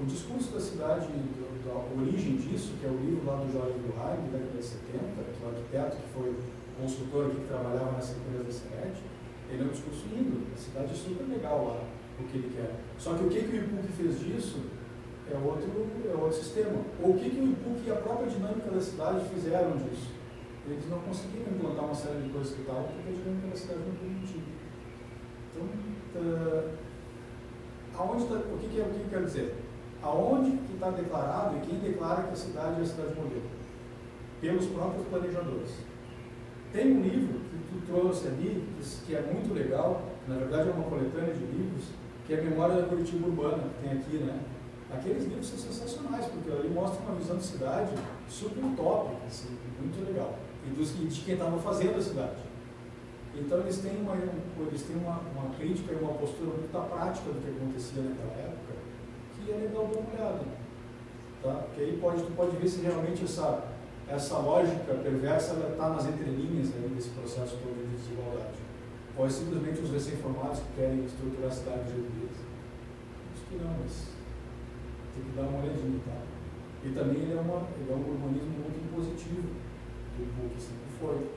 [SPEAKER 1] O discurso da cidade, a origem disso, que é o livro lá do Jorge Wilhelm, da década de 70, que é o arquiteto que foi consultor aqui que trabalhava nessa empresa da CERET, ele é um discurso lindo, a cidade é super legal lá, o que ele quer. Só que o que o IPUC fez disso é outro sistema. Ou o que o IPUC e a própria dinâmica da cidade fizeram disso. Eles não conseguiram implantar uma série de coisas que estavam porque a dinâmica da cidade não permitia. Então, o que quer dizer? Aonde que está declarado e quem declara que a cidade é a cidade modelo? Pelos próprios planejadores. Tem um livro que tu trouxe ali, que é muito legal, na verdade é uma coletânea de livros, que é a Memória da Curitiba Urbana, que tem aqui, né? Aqueles livros são sensacionais, porque ali mostra uma visão de cidade super utópica, assim, muito legal, e de quem estava fazendo a cidade. Então eles têm uma crítica e uma postura muito da prática do que acontecia naquela época, que é legal dar uma olhada. Tá? Porque aí tu pode ver se realmente essa lógica perversa está nas entrelinhas aí desse processo todo de desigualdade. Ou é simplesmente os recém-formados que querem estruturar a cidade de jeito deles? Acho que não, mas tem que dar uma olhadinha, tá? E também ele é um urbanismo muito impositivo, do PUC sempre foi.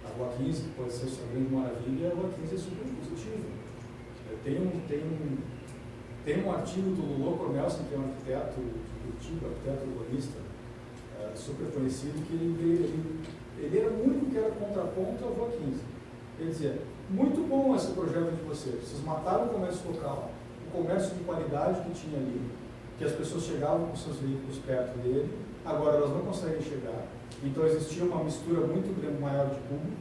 [SPEAKER 1] A Rua 15, que pode ser sua grande maravilha, a Rua 15 é super positiva. Tem um artigo do Lolo Cornelsen, que é um arquiteto de Curitiba, arquiteto urbanista, super conhecido, que ele era o único que era contraponto à Rua 15. Ele dizia, muito bom esse projeto de vocês mataram o comércio local, o comércio de qualidade que tinha ali, que as pessoas chegavam com seus veículos perto dele, agora elas não conseguem chegar, então existia uma mistura muito grande, maior de público.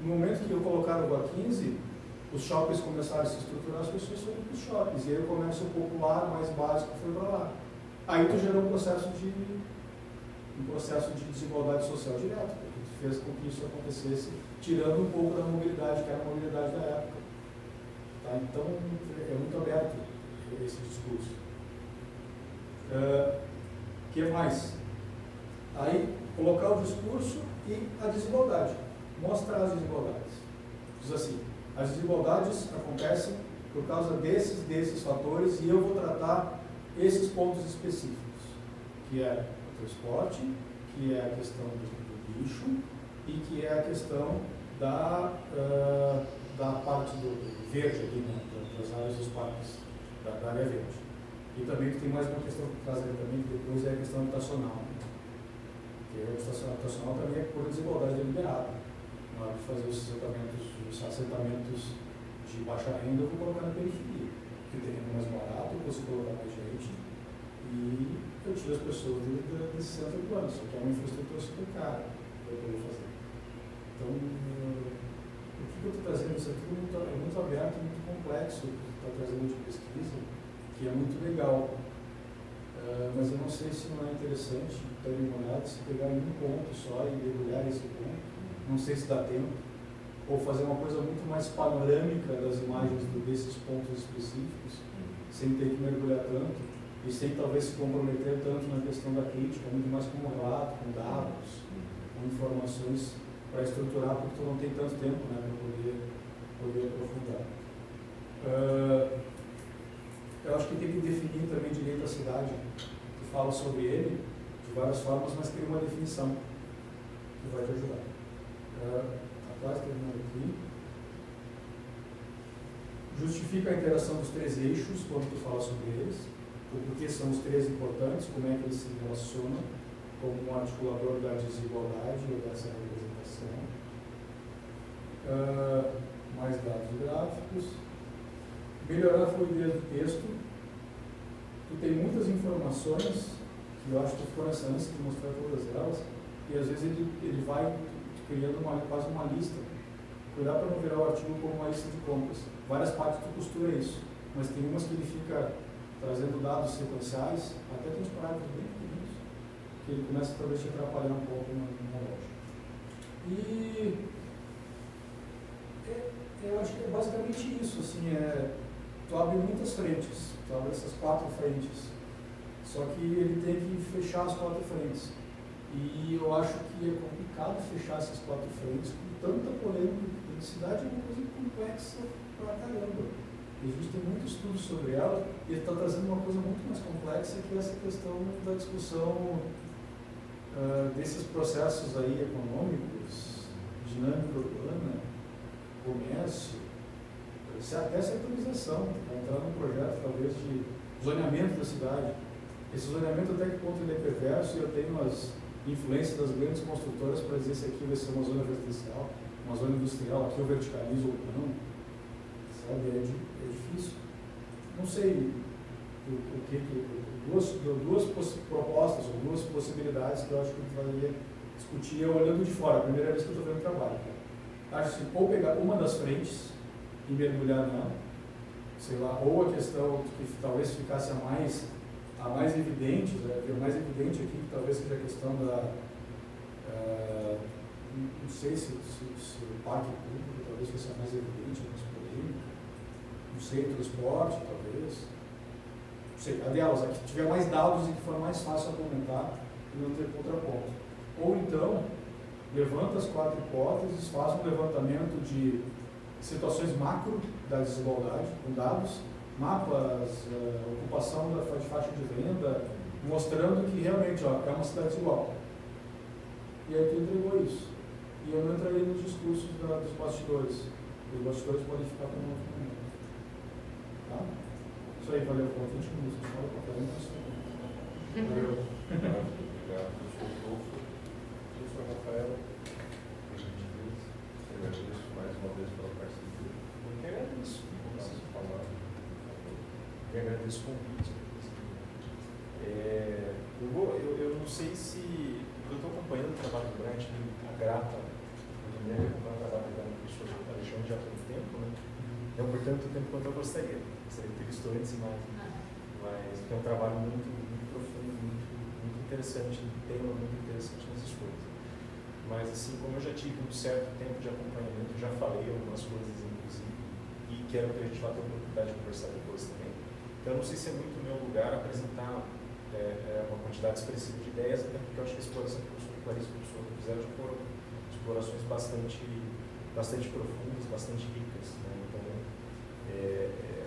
[SPEAKER 1] No momento que eu colocaram a Rua 15, os shoppings começaram a se estruturar, as pessoas foram para os shoppings, e aí o comércio popular, mais básico, foi para lá. Aí tu gerou um processo de desigualdade social direto, porque tu fez com que isso acontecesse, tirando um pouco da mobilidade, que era a mobilidade da época. Tá? Então, é muito aberto esse discurso. O que mais? Aí, colocar o discurso e a desigualdade. Mostrar as desigualdades. Diz assim, as desigualdades acontecem por causa desses fatores e eu vou tratar esses pontos específicos, que é o transporte, que é a questão do lixo e que é a questão da parte do verde ali, né, das áreas dos parques, da área verde. E também tem mais uma questão que traz ali também, que depois é a questão habitacional. Que a questão habitacional também é por desigualdade deliberada. Na hora de fazer os assentamentos de baixa renda, eu vou colocar na periferia, porque tem renda mais barato, eu consigo colocar mais gente e eu tiro as pessoas desse centro urbano, só que é uma infraestrutura super cara para eu poder fazer. Então, o que eu estou trazendo isso aqui é muito aberto, muito complexo, o que está trazendo de pesquisa, que é muito legal. Mas eu não sei se não é interessante ter uma olhada, se pegar em um ponto só e mergulhar esse ponto. Não sei se dá tempo, ou fazer uma coisa muito mais panorâmica das imagens desses pontos específicos, sem ter que mergulhar tanto, e sem talvez se comprometer tanto na questão da crítica, muito mais como relato, com dados, com informações para estruturar, porque tu não tem tanto tempo, né, para poder aprofundar. Eu acho que tem que definir também direito à cidade. Tu fala sobre ele de várias formas, mas tem uma definição que vai te ajudar. Quase terminando aqui. Justifica a interação dos três eixos quando tu fala sobre eles, o porquê são os três importantes, como é que eles se relacionam como um articulador da desigualdade ou dessa representação. Mais dados gráficos. Melhorar a fluidez do texto. Tu tem muitas informações, que eu acho que ficou nessa ânsia de mostrar todas elas, e às vezes ele vai criando quase uma lista. Cuidado para não virar o artigo como uma lista de compras. Várias partes tu costura isso, mas tem umas que ele fica trazendo dados sequenciais, até tem uns parágrafos bem pequenos, que ele começa talvez te atrapalhar um pouco na lógica. E eu acho que é basicamente isso, assim, tu abre muitas frentes, tu abre essas 4 frentes, só que ele tem que fechar as 4 frentes. E eu acho que é complicado fechar essas 4 frentes com tanta polêmica. A cidade é uma coisa complexa pra caramba. Existem muitos estudos sobre ela e ele está trazendo uma coisa muito mais complexa, que é essa questão da discussão desses processos aí econômicos, dinâmica urbana, comércio, até setorização. Vai entrar num projeto talvez de zoneamento da cidade. Esse zoneamento até que ponto ele é perverso, e eu tenho as influências das grandes construtoras para dizer se aqui vai ser uma zona residencial, uma zona industrial, aqui eu verticalizo ou não, sabe? É difícil. Não sei duas propostas ou 2 possibilidades que eu acho que eu vai discutir olhando de fora, a primeira vez que eu estou vendo trabalho. Acho que ou pegar uma das frentes e mergulhar nela, sei lá, ou a questão que talvez ficasse a mais evidente, o mais evidente aqui, que talvez seja a questão da, não sei se o parque público talvez fosse a mais evidente, mais polêmica, não sei, transporte talvez, não sei, a delas, a que tiver mais dados e que for mais fácil argumentar e não ter contraponto. Ou então, levanta as 4 hipóteses, faz um levantamento de situações macro da desigualdade, com dados, mapas, ocupação da faixa de renda, mostrando que realmente é uma cidade desigual. E aí tu entregou isso. E eu não entraria nos discursos dos bastidores. Os bastidores podem ficar com um outro momento. Tá? Isso aí, valeu. Com 20 minutos. Fala para 40 minutos. Valeu.
[SPEAKER 2] Obrigado. Professor Rafael, eu agradeço mais uma vez pela parceria. Eu que agradeço.
[SPEAKER 5] Eu agradeço o convite. Eu não sei se. Eu estou acompanhando o trabalho do Brian, a grata, eu me acompanhando o trabalho do professor Alexandre já há muito tempo, né? Não por tanto tempo quanto eu gostaria. Gostaria de ter visto antes e mais. Mas é um trabalho muito profundo, muito interessante, um tema muito interessante nessas coisas. Mas, assim, como eu já tive um certo tempo de acompanhamento, já falei algumas coisas, inclusive, e quero que a gente vá ter a oportunidade de conversar depois também. Então, eu não sei se é muito o meu lugar apresentar uma quantidade expressiva de ideias, até porque eu acho que a exploração que o professor Clarice e o professor fizeram foram explorações bastante profundas, bastante ricas. Né? Então,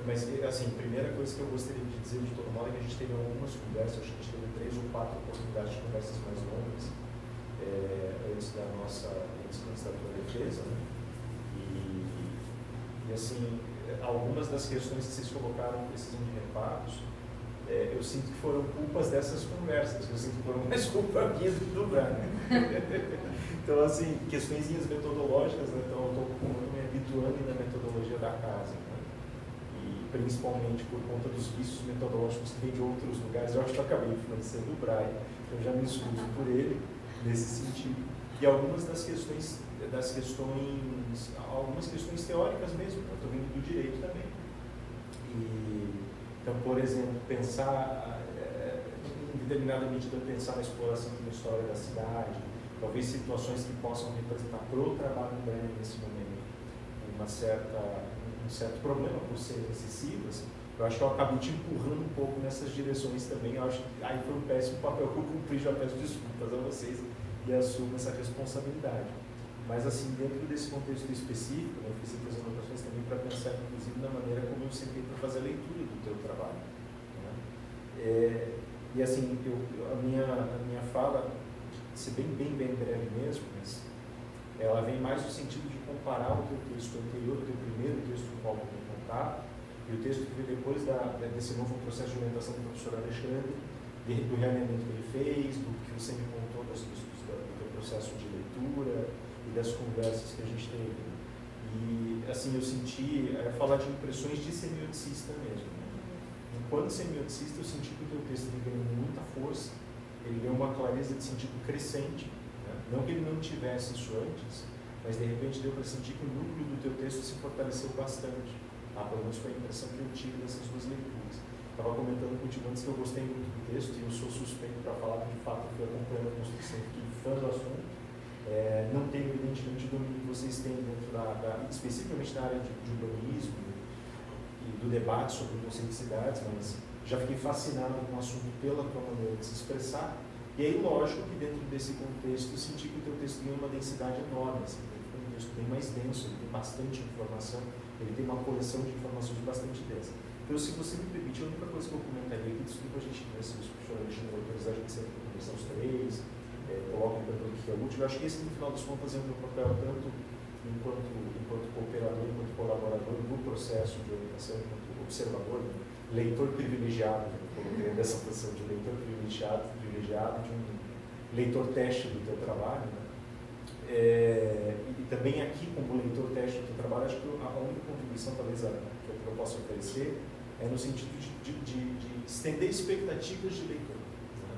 [SPEAKER 5] mas, assim, a primeira coisa que eu gostaria de dizer, de todo modo, é que a gente teve algumas conversas, acho que a gente teve 3 ou 4 oportunidades de conversas mais longas antes da tua defesa. Né? E, assim, algumas das questões que vocês colocaram precisam de reparos. Eu sinto que foram culpas dessas conversas, eu sinto que foram mais culpa minha do que do Brian. Então, assim, questõezinhas metodológicas, né? Então eu estou me habituando na metodologia da casa, né? E principalmente por conta dos vícios metodológicos que vêm de outros lugares, eu acho que eu acabei influenciando o Brian, eu já me excuso por ele nesse sentido. E algumas das questões algumas questões teóricas mesmo, eu estou vindo do direito também. Então, por exemplo, pensar, em determinada medida, pensar na exploração da história da cidade, talvez situações que possam representar para o trabalho do Brian nesse momento um certo problema por serem excessivas. Eu acho que eu acabei te empurrando um pouco nessas direções também. Eu acho que aí foi um péssimo papel que eu cumpri, já peço desculpas a vocês e assumo essa responsabilidade. Mas, assim, dentro desse contexto específico, eu fiz essas anotações também para pensar, inclusive, na maneira como eu sentei para fazer a leitura do teu trabalho. Né? E, assim, a minha fala, ser bem breve mesmo, mas ela vem mais no sentido de comparar o teu texto anterior, o teu primeiro texto com o qual eu vou contar, e o texto que veio depois desse novo processo de orientação do professor Alexandre, do realinhamento que ele fez, do que você me contou do teu processo de leitura, e das conversas que a gente teve. E, assim, eu senti falar de impressões de semioticista mesmo. Enquanto semioticista, eu senti que o teu texto ganhou muita força, ele ganhou uma clareza de sentido crescente. Né? Não que ele não tivesse isso antes, mas de repente deu para sentir que o núcleo do teu texto se fortaleceu bastante. Pelo menos foi a impressão que eu tive dessas 2 leituras. Estava comentando contigo antes que eu gostei muito do texto, e eu sou suspeito para falar que, de fato, eu fui acompanhando a construção, fiquei fã do assunto. não tenho, evidentemente, o domínio que vocês têm dentro especificamente na área de urbanismo e do debate sobre o conceito de cidades, mas já fiquei fascinado com o assunto pela tua maneira de se expressar. E aí, lógico que dentro desse contexto, eu senti que o teu texto ganhou uma densidade enorme, assim, ele um texto bem mais denso, ele tem bastante informação, ele tem uma coleção de informações bastante densa. Então, se você me permite, a única coisa que eu comentaria aqui, desculpa a gente ver se o professor Alexandre vai autorizar a gente sempre conversar os três, coloca o que é útil. Eu acho que esse, no final das contas, é o meu papel, tanto enquanto cooperador, enquanto colaborador do processo de orientação, enquanto observador, né? Leitor privilegiado, eu coloquei dessa posição de leitor privilegiado, de um leitor teste do teu trabalho, né? E também aqui, como leitor teste do teu trabalho, acho que a única contribuição, talvez, que eu possa oferecer é no sentido de estender expectativas de leitor, né?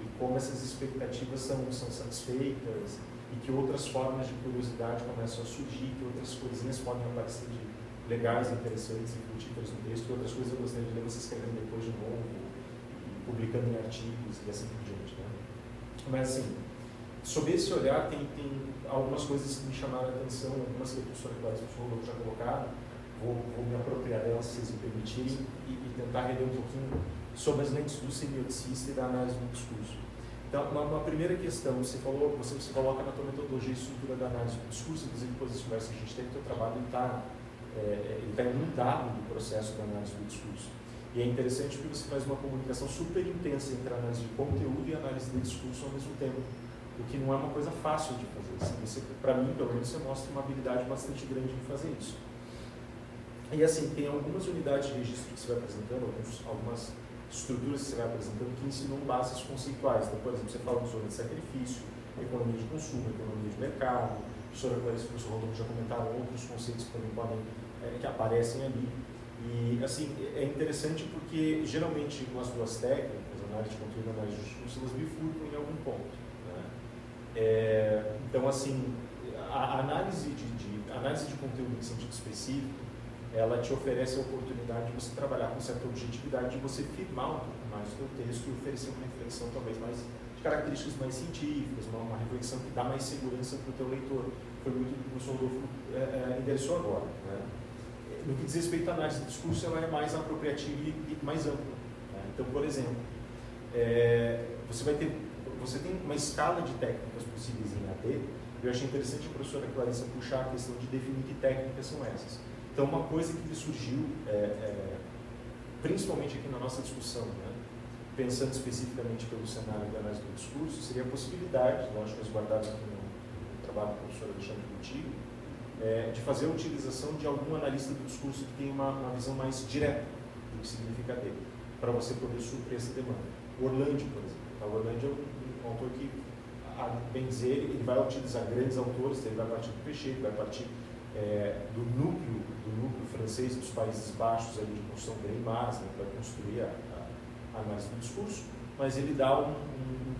[SPEAKER 5] E como essas expectativas são satisfeitas e que outras formas de curiosidade começam a surgir, que outras coisinhas podem aparecer de legais, interessantes e frutíferas no texto, e outras coisas eu gostaria de ler você escrevendo depois de novo, e publicando em artigos e assim por diante, né? Mas assim, sob esse olhar tem algumas coisas que me chamaram a atenção, algumas que a professora Cláudia já colocaram, vou me apropriar delas, se vocês me permitirem, e tentar reler um pouquinho sobre as lentes do semioticista e da análise do discurso. Então, uma primeira questão, você coloca na tua metodologia e estrutura da análise do discurso, inclusive depois das conversas que a gente teve, o teu trabalho está inundado do processo da análise do discurso. E é interessante porque você faz uma comunicação super intensa entre a análise de conteúdo e a análise de discurso ao mesmo tempo, o que não é uma coisa fácil de fazer. Para mim, pelo menos, você mostra uma habilidade bastante grande de fazer isso. E assim, tem algumas unidades de registro que você vai apresentando, algumas estruturas que você vai apresentando que ensinam bases conceituais. Então, por exemplo, você fala de zona de sacrifício, economia de consumo, economia de mercado. A professora Clarice e o professor Rodolfo já comentaram outros conceitos que também que aparecem ali. E, assim, é interessante porque, geralmente, com as duas técnicas, análise de conteúdo e análise de discurso, elas bifurcam em algum ponto, né? Então, assim, a análise de conteúdo em sentido específico, ela te oferece a oportunidade de você trabalhar com certa objetividade, de você firmar um pouco mais o teu texto e oferecer uma reflexão talvez mais de características mais científicas, uma reflexão que dá mais segurança para o teu leitor. Foi muito o que o professor Rodolfo endereçou agora, né? No que diz respeito à análise do discurso, ela é mais apropriativa e mais ampla, né? Então, por exemplo, você tem uma escala de técnicas possíveis em AD. Eu achei interessante a professora Clarissa puxar a questão de definir que técnicas são essas. Então, uma coisa que surgiu, principalmente aqui na nossa discussão, né, pensando especificamente pelo cenário da análise do discurso, seria a possibilidade, lógico, resguardada aqui no trabalho do professor Alexandre Coutinho, de fazer a utilização de algum analista do discurso que tenha uma visão mais direta do que significa dele, para você poder suprir essa demanda. O Orlandi, por exemplo. O Orlandi é um autor que, a bem dizer, ele vai utilizar grandes autores, ele vai partir do Peixe, ele vai partir do núcleo francês dos Países Baixos, ali de construção Greimar's, né, para construir a análise do discurso, mas ele dá um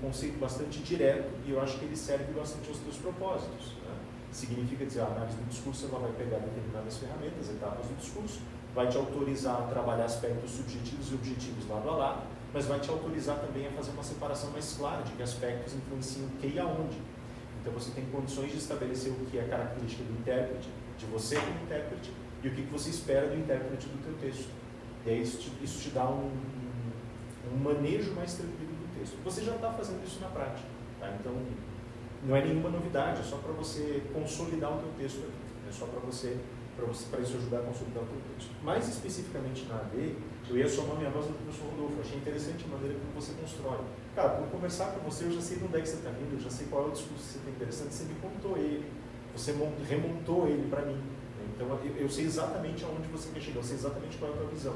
[SPEAKER 5] conceito bastante direto e eu acho que ele serve bastante aos seus propósitos, né? Significa dizer, a análise do discurso ela vai pegar determinadas ferramentas, etapas do discurso, vai te autorizar a trabalhar aspectos subjetivos e objetivos lado a lado, mas vai te autorizar também a fazer uma separação mais clara de que aspectos influenciam o que e aonde. Então você tem condições de estabelecer o que é característica do intérprete, de você como intérprete, e o que você espera do intérprete do teu texto. E aí isso te dá um manejo mais tranquilo do texto. Você já está fazendo isso na prática, tá? Então não é nenhuma novidade, é só para você consolidar o teu texto aqui. É só para isso ajudar a consolidar o teu texto. Mais especificamente na AD, eu ia somar minha voz do professor Rodolfo. Eu achei interessante a maneira como você constrói. Cara, por conversar com você, eu já sei de onde é que você está vindo, eu já sei qual é o discurso que você tem interessante, você me contou ele, você remontou ele para mim. Então, eu sei exatamente aonde você quer chegar, eu sei exatamente qual é a tua visão.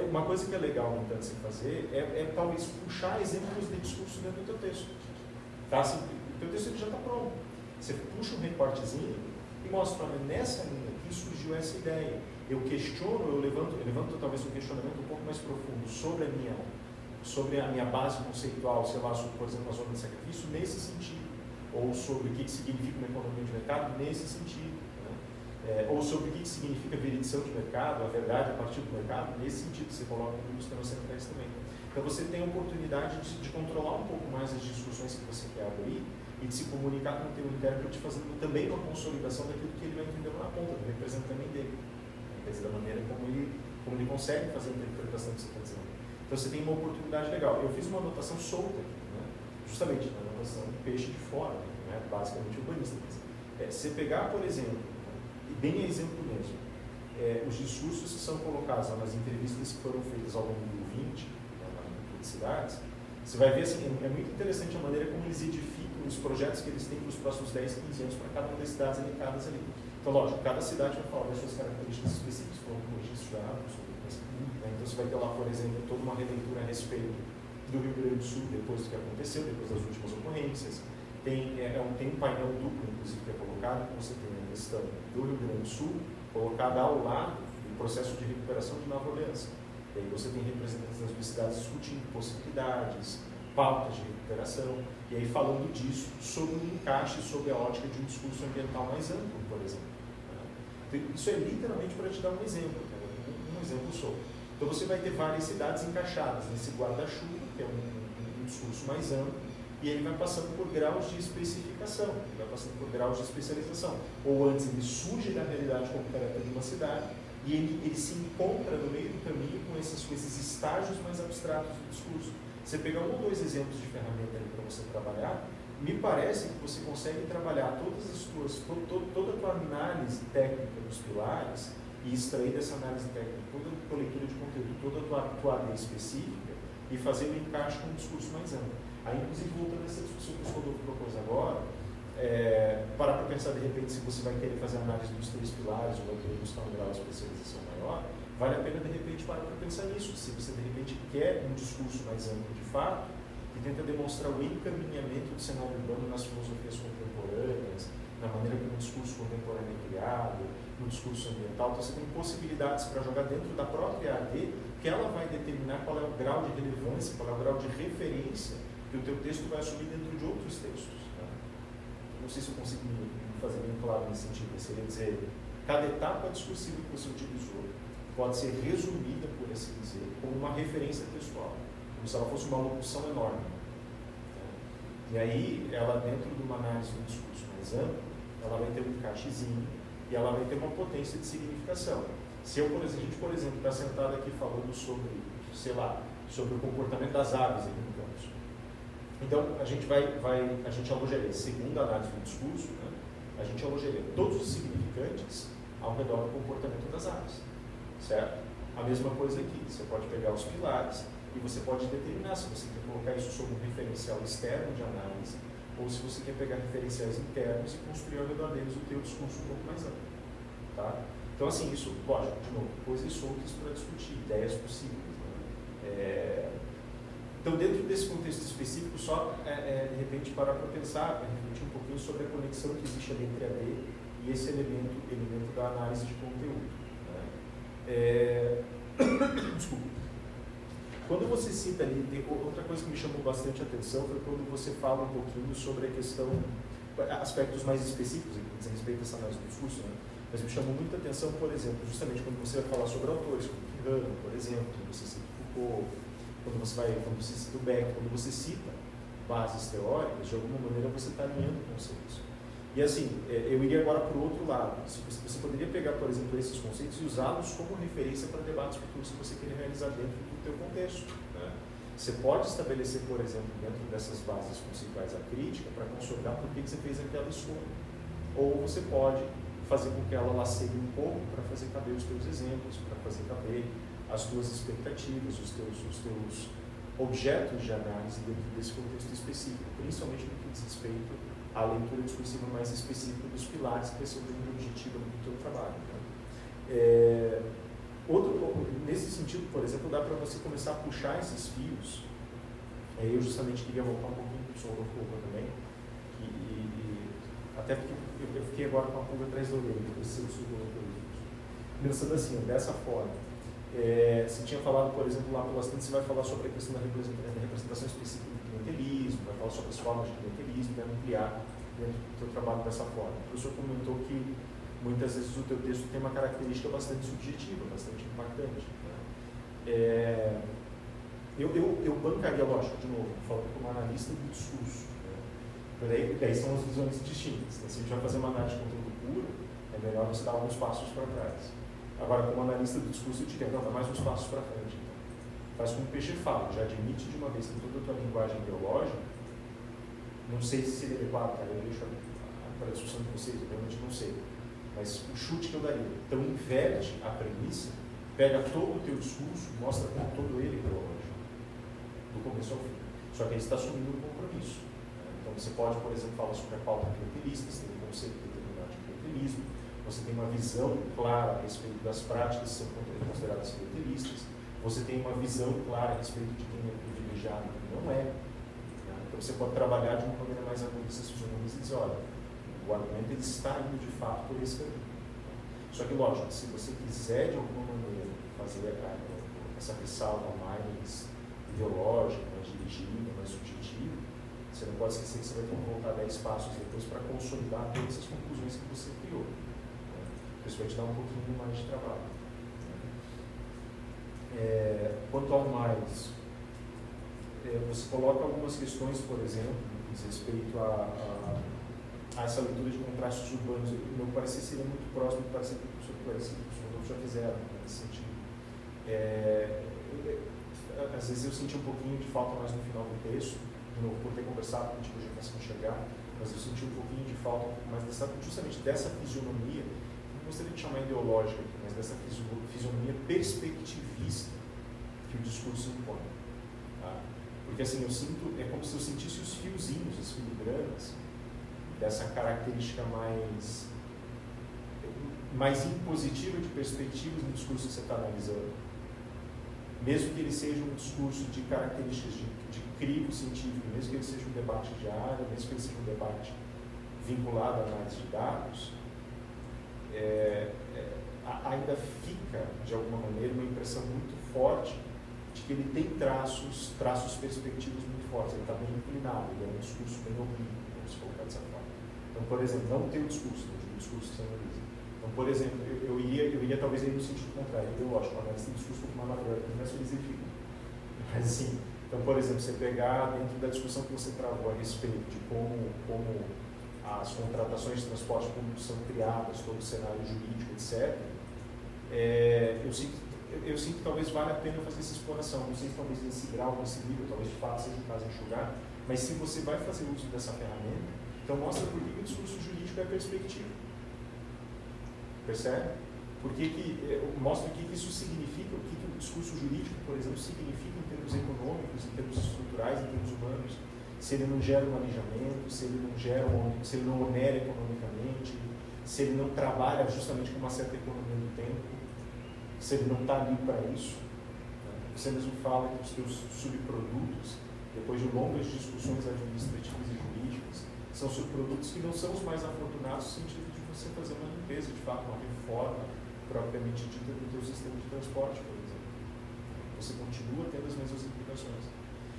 [SPEAKER 5] Uma coisa que é legal, no entanto, você fazer talvez puxar exemplos de discurso dentro do teu texto. Tá? Assim, o teu texto ele já está pronto. Você puxa um recortezinho e mostra para mim, nessa linha aqui surgiu essa ideia. Eu questiono, eu levanto talvez um questionamento um pouco mais profundo sobre a minha base conceitual, sei lá, sobre, por exemplo, a zona de sacrifício, nesse sentido. Ou sobre o que significa uma economia de mercado, nesse sentido. Ou sobre o que significa veridição de mercado, a verdade a partir do mercado, nesse sentido, você coloca nos temas centrais também. Então você tem a oportunidade de controlar um pouco mais as discussões que você quer abrir, e de se comunicar com o teu intérprete, fazendo também uma consolidação daquilo que ele vai entender na ponta, do representamento dele. Quer dizer, da maneira como ele consegue fazer a interpretação que você está dizendo. Então você tem uma oportunidade legal. Eu fiz uma anotação solta aqui, né? Justamente na anotação de peixe de fora, né? Basicamente urbanista. Você pegar, por exemplo, e bem exemplo mesmo, os discursos que são colocados nas entrevistas que foram feitas ao longo do 20, nas publicidades, você vai ver assim, é muito interessante a maneira como eles edificam os projetos que eles têm para os próximos 10, 15 anos para cada uma das cidades elencadas ali. Então, lógico, cada cidade vai falar das suas características específicas, como o registro da água, então você vai ter lá, por exemplo, toda uma releitura a respeito do Rio Grande do Sul, depois do que aconteceu, depois das últimas ocorrências. Tem um painel duplo, inclusive, que é colocado, que você tem a questão do Rio Grande do Sul, colocada ao lado do processo de recuperação de Nova Orleans. E aí você tem representantes das duas cidades discutindo possibilidades, pautas de recuperação, e aí falando disso, sobre um encaixe, sobre a ótica de um discurso ambiental mais amplo, por exemplo. Isso é literalmente para te dar um exemplo, um exemplo só. Então você vai ter várias cidades encaixadas nesse guarda-chuva, que é um discurso mais amplo, e ele vai passando por graus de especificação, ele vai passando por graus de especialização. Ou antes ele surge da realidade concreta de uma cidade e ele se encontra no meio do caminho com esses estágios mais abstratos do discurso. Você pegar um ou dois exemplos de ferramenta ali para você trabalhar, me parece que você consegue trabalhar toda a tua análise técnica dos pilares e extrair dessa análise técnica toda a tua leitura de conteúdo, toda a tua área específica e fazer um encaixe com um discurso mais amplo. Aí, inclusive, voltando a essa discussão que o Rodolfo propôs agora, para pensar, de repente, se você vai querer fazer análise dos 3 pilares ou vai querer buscar um grau de especialização maior, vale a pena, de repente, parar para pensar nisso. Se você, de repente, quer um discurso mais amplo de fato, que tenta demonstrar o encaminhamento do cenário urbano nas filosofias contemporâneas, na maneira como o discurso contemporâneo é criado, no discurso ambiental, então você tem possibilidades para jogar dentro da própria AD, que ela vai determinar qual é o grau de relevância, qual é o grau de referência que o teu texto vai assumir dentro de outros textos. Tá? Não sei se eu consigo me fazer bem claro nesse sentido, mas seria dizer, cada etapa discursiva que você utilizou pode ser resumida, por assim dizer, como uma referência textual, como se ela fosse uma locução enorme. Tá? E aí, ela dentro de uma análise do discurso mais amplo, ela vai ter um encaixezinho e ela vai ter uma potência de significação. Se eu, a gente, por exemplo, está sentado aqui falando sobre, sei lá, sobre o comportamento das aves aqui no campus, então a gente alojaria, segundo a análise do discurso, né, a gente alojaria todos os significantes ao redor do comportamento das aves, certo? A mesma coisa aqui, você pode pegar os pilares e você pode determinar se você quer colocar isso sob um referencial externo de análise ou se você quer pegar referenciais internos e construir ao redor deles o teu discurso um pouco mais amplo, tá? Então, assim, isso, lógico, de novo, coisas soltas para discutir, ideias possíveis, né? Então, dentro desse contexto específico, só, de repente, parar para pensar, refletir um pouquinho sobre a conexão que existe ali entre a AD e esse elemento da análise de conteúdo, né? Desculpa. Quando você cita ali, outra coisa que me chamou bastante a atenção foi quando você fala um pouquinho sobre a questão, aspectos mais específicos, que diz respeito a essa análise do discurso, né? Mas me chamou muita atenção, por exemplo, justamente quando você vai falar sobre autores, como Quijano, por exemplo, quando você cita Foucault, quando você cita o Beck, quando você cita bases teóricas, de alguma maneira você está alinhando conceitos. E assim, eu iria agora para o outro lado. Você poderia pegar, por exemplo, esses conceitos e usá-los como referência para debates futuros que você queira realizar dentro do teu contexto, né? Você pode estabelecer, por exemplo, dentro dessas bases conceituais a crítica para consolidar por que você fez aquela escolha. Ou você pode fazer com que ela laceie um pouco para fazer caber os teus exemplos, para fazer caber as tuas expectativas, os teus objetos de análise dentro desse contexto específico, principalmente no que diz respeito à leitura discursiva mais específica dos pilares, que vai ser o grande objetivo do teu trabalho, né? Nesse sentido, por exemplo, dá para você começar a puxar esses fios. Eu justamente queria voltar um pouquinho para o Sr. Foucault também, até porque eu fiquei agora com a pulga atrás da orelha, pensando assim, dessa forma. Você tinha falado, por exemplo, lá pelas tantas, você vai falar sobre a questão da representação específica do clientelismo, vai falar sobre as formas de clientelismo, vai ampliar dentro do seu trabalho dessa forma. O professor comentou que muitas vezes o teu texto tem uma característica bastante subjetiva, bastante impactante, né? Eu bancaria, lógico, de novo, falando como analista do discurso, né? Daí são as visões distintas. Né? Se a gente vai fazer uma análise de conteúdo puro, é melhor você dar alguns passos para trás. Agora, como analista do discurso, eu diria, não, dá mais uns passos para frente. Então. Faz como o Peixe fala, já admite de uma vez que toda a tua linguagem ideológica, não sei se seria adequado, cara, eu deixo para a discussão de vocês, eu realmente não sei. Mas o chute que eu daria, então inverte a premissa, pega todo o teu discurso, mostra como todo ele é ideológico, do começo ao fim. Só que aí você está assumindo um compromisso. Então você pode, por exemplo, falar sobre a pauta clientelista, você tem um conceito determinado de clientelismo, você tem uma visão clara a respeito das práticas que são consideradas clientelistas, você tem uma visão clara a respeito de quem é privilegiado e quem não é. Então você pode trabalhar de uma maneira mais aguda essas fisionomias e dizer, olha, o argumento ele está indo de fato por esse caminho. Só que, lógico, se você quiser de alguma maneira fazer essa ressalva mais ideológica, mais dirigida, mais subjetiva, você não pode esquecer que você vai ter que voltar 10 passos depois para consolidar todas essas conclusões que você criou. Isso vai te dar um pouquinho mais de trabalho. Quanto ao mais, você coloca algumas questões, por exemplo, que diz respeito a essa leitura de contrastes urbanos. O meu parecer seria muito próximo do parecer que os outros já fizeram nesse sentido. Às vezes eu senti um pouquinho de falta mais no final do texto, de novo, por ter conversado contigo, já começou a enxergar, mas eu senti um pouquinho de falta mais justamente dessa fisionomia, não gostaria de chamar ideológica aqui, mas dessa fisionomia perspectivista que o discurso impõe. Tá? Porque assim, eu sinto, é como se eu sentisse os fiozinhos, as filigranas, dessa característica mais impositiva de perspectivas no discurso que você está analisando. Mesmo que ele seja um discurso de características de crivo científico, mesmo que ele seja um debate diário, mesmo que ele seja um debate vinculado à análise de dados, ainda fica, de alguma maneira, uma impressão muito forte de que ele tem traços perspectivos muito fortes. Ele está bem inclinado, ele é um discurso bem oblíquo, vamos colocar dessa forma. Então, por exemplo, não tem o discurso, não tem o discurso que você analisa. Então, por exemplo, eu ia talvez aí no sentido contrário, ideológico, mas tem discurso um pouco mais natural, que não é só exemplifica. Mas assim, então, por exemplo, você pegar dentro da discussão que você travou a respeito de como as contratações de transporte público são criadas, todo o cenário jurídico, etc., eu sinto que talvez valha a pena fazer essa exploração. Não sei se talvez nesse grau, nesse nível, talvez de fato seja o caso de enxugar, mas se você vai fazer uso dessa ferramenta, então mostra por que o discurso jurídico é perspectivo. Percebe? Mostra o que isso significa, o que o discurso jurídico, por exemplo, significa em termos econômicos, em termos estruturais, em termos humanos, se ele não gera um alijamento, se ele não onera economicamente, se ele não trabalha justamente com uma certa economia do tempo, se ele não está ali para isso. Você mesmo fala que os seus subprodutos, depois de longas discussões administrativas e jurídicas, são subprodutos que não são os mais afortunados no sentido de você fazer uma limpeza, de fato, uma reforma propriamente dita do teu sistema de transporte, por exemplo. Você continua tendo as mesmas implicações.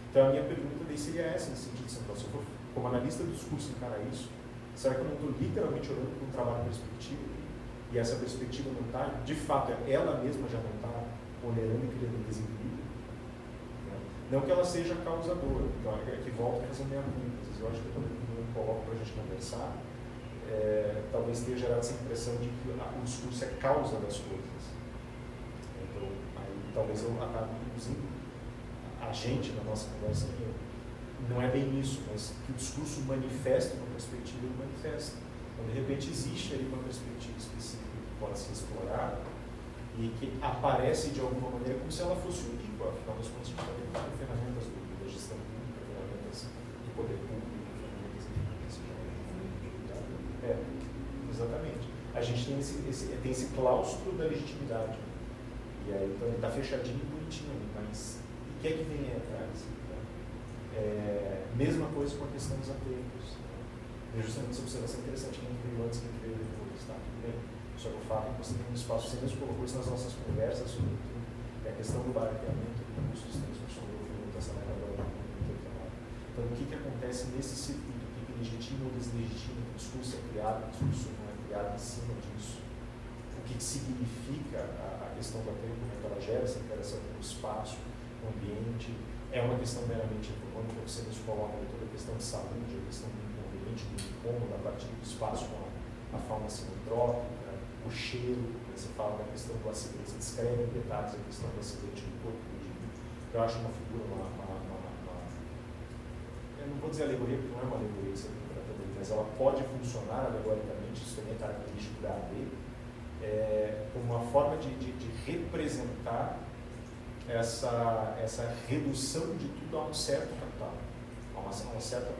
[SPEAKER 5] Então a minha pergunta daí seria essa, nesse sentido central. Se eu for, como analista do discurso, encarar isso, será que eu não estou literalmente olhando para um trabalho perspectivo? E essa perspectiva não está, de fato, ela mesma já não está onerando e criando desequilíbrio? Não que ela seja causadora, então é que volta a fazer minha culpa. Eu acho que quando eu coloco para a gente conversar, talvez tenha gerado essa impressão de que o discurso é causa das coisas. Então, aí talvez eu acabe induzindo a gente na nossa conversa aqui. Não é bem isso, mas que o discurso manifesta uma perspectiva, ele manifesta. Então, de repente, existe ali uma perspectiva específica que pode ser explorada e que aparece de alguma maneira como se ela fosse uníqua. Afinal das contas, a gente está dentro de ferramentas da gestão pública, ferramentas do poder público, ferramentas de exatamente. A gente tem esse claustro da legitimidade. E aí, então, ele está fechadinho e bonitinho, mas o que é que vem aí atrás? Mesma coisa com a questão dos aterros. Justamente essa observação interessante, quem veio antes, quem veio depois, tá? Tudo bem. Só que o fato é que você tem um espaço, você mesmo colocou isso nas nossas conversas, sobretudo, a questão do barateamento do custo dos transmissores, dessa maneira Então, o que acontece nesse circuito? O que legitima ou deslegitima? O discurso é criado, o discurso não é criado em cima disso. O que significa a questão do aterro, como é que ela gera essa interação com o espaço, com o ambiente? É uma questão meramente econômica, você nos coloca toda a questão de saúde, a questão do ambiente do incômodo, a partir do espaço com a fauna sinantrópica, o cheiro, você fala da questão do acidente, você descreve em detalhes a questão do acidente do corpo do indivíduo. Eu acho uma figura, eu não vou dizer alegoria, porque não é uma alegoria que você tem para também, mas ela pode funcionar alegoricamente, isso também é característico da AD, como uma forma de representar essa redução de tudo a um certo capital, a uma certa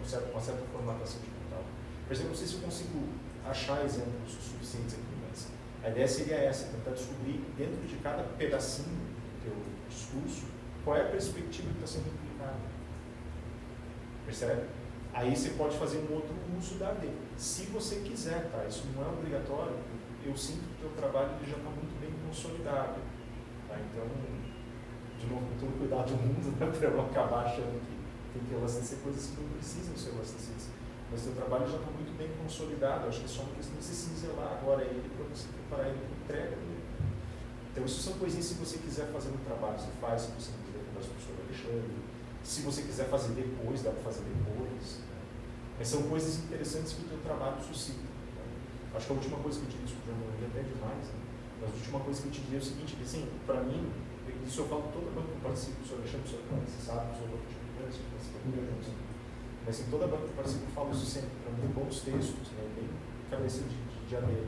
[SPEAKER 5] formatação de capital. Por exemplo, não sei se eu consigo achar exemplos suficientes aqui, mas a ideia seria essa, tentar descobrir dentro de cada pedacinho do teu discurso qual é a perspectiva que está sendo implicada. Percebe? Aí você pode fazer um outro uso da AD. Se você quiser, tá? Isso não é obrigatório. Eu sinto que o teu trabalho ele já está muito bem consolidado. Tá? Então, de novo, tome cuidado do mundo, né? Para eu acabar achando que tem que abastecer coisas que não precisam ser abastecidas. Mas o teu trabalho já está muito bem consolidado. Acho que é só uma questão de você cinzelar agora ele para você preparar ele para entrega dele. Então, isso são coisinhas que se você quiser fazer no trabalho, você faz. Se você não quiser conversar com o professor Alexandre. Se você quiser fazer depois, dá para fazer depois. Né? Mas são coisas interessantes que o teu trabalho suscita. Né? Acho que a última coisa que eu te disse, já não ia até demais, né? Mas a última coisa que eu te diria é o seguinte, assim, para mim, isso eu falo toda banca que eu participo, o senhor Alexandre, o senhor você sabe, o senhor participa. Mas em toda banca que eu participo, eu falo isso sempre. Para mim, bons textos, né? Bem cabeça de abelha.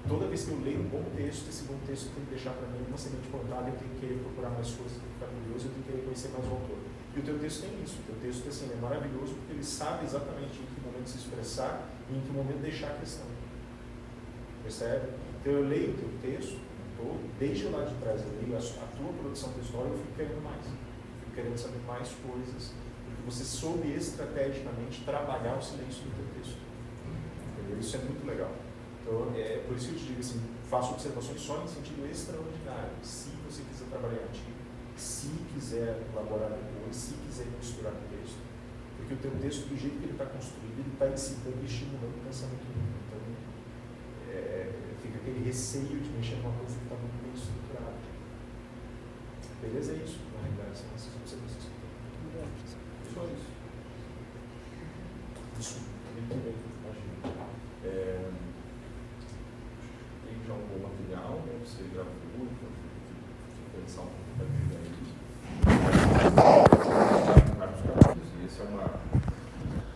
[SPEAKER 5] Toda vez que eu leio um bom texto, esse bom texto tem que deixar para mim uma semente plantada, eu tenho que querer procurar mais coisas, eu tenho que ficar curioso, eu tenho que querer conhecer mais o autor. E o teu texto tem isso. O teu texto assim, é maravilhoso porque ele sabe exatamente em que momento se expressar e em que momento deixar a questão. Percebe? Então eu leio o teu texto todo, desde lá de trás eu leio a tua produção textual e eu fico querendo mais. Fico querendo saber mais coisas. Porque você soube estrategicamente trabalhar o silêncio do teu texto. Entendeu? Isso é muito legal. Então, é por isso que eu te digo assim, faço observações só em sentido extraordinário. Se você quiser trabalhar artigo, se quiser elaborar depois, se quiser misturar o texto, porque o teu texto, do jeito que ele está construído, ele está incitando e estimulando o pensamento humano. Então, fica aquele receio de mexer numa coisa que está muito bem estruturada. Beleza? É isso, na realidade, são essas observações que eu tenho. Só isso. Isso, muito bem, imagino.
[SPEAKER 2] Tem já um bom material, né? Você gravou, pensar um pouco da vida aí.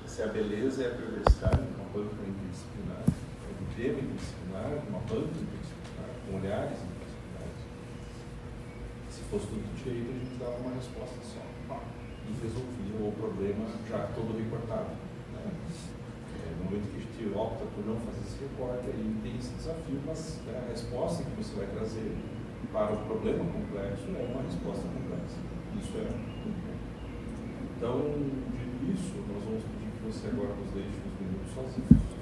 [SPEAKER 2] Essa é a beleza e a perversidade de uma banca interdisciplinar, de um tema interdisciplinar, de uma banca interdisciplinar, com olhares interdisciplinares. Se fosse tudo direito, a gente dava uma resposta só e resolvia o problema já todo recortado. Né? No momento que a gente opta por não fazer esse recorte, aí tem esse desafio, mas a resposta que você vai trazer para o problema complexo é uma resposta complexa. Isso é muito bom. Então, dito isso, nós vamos pedir que você agora nos deixe uns minutos sozinhos.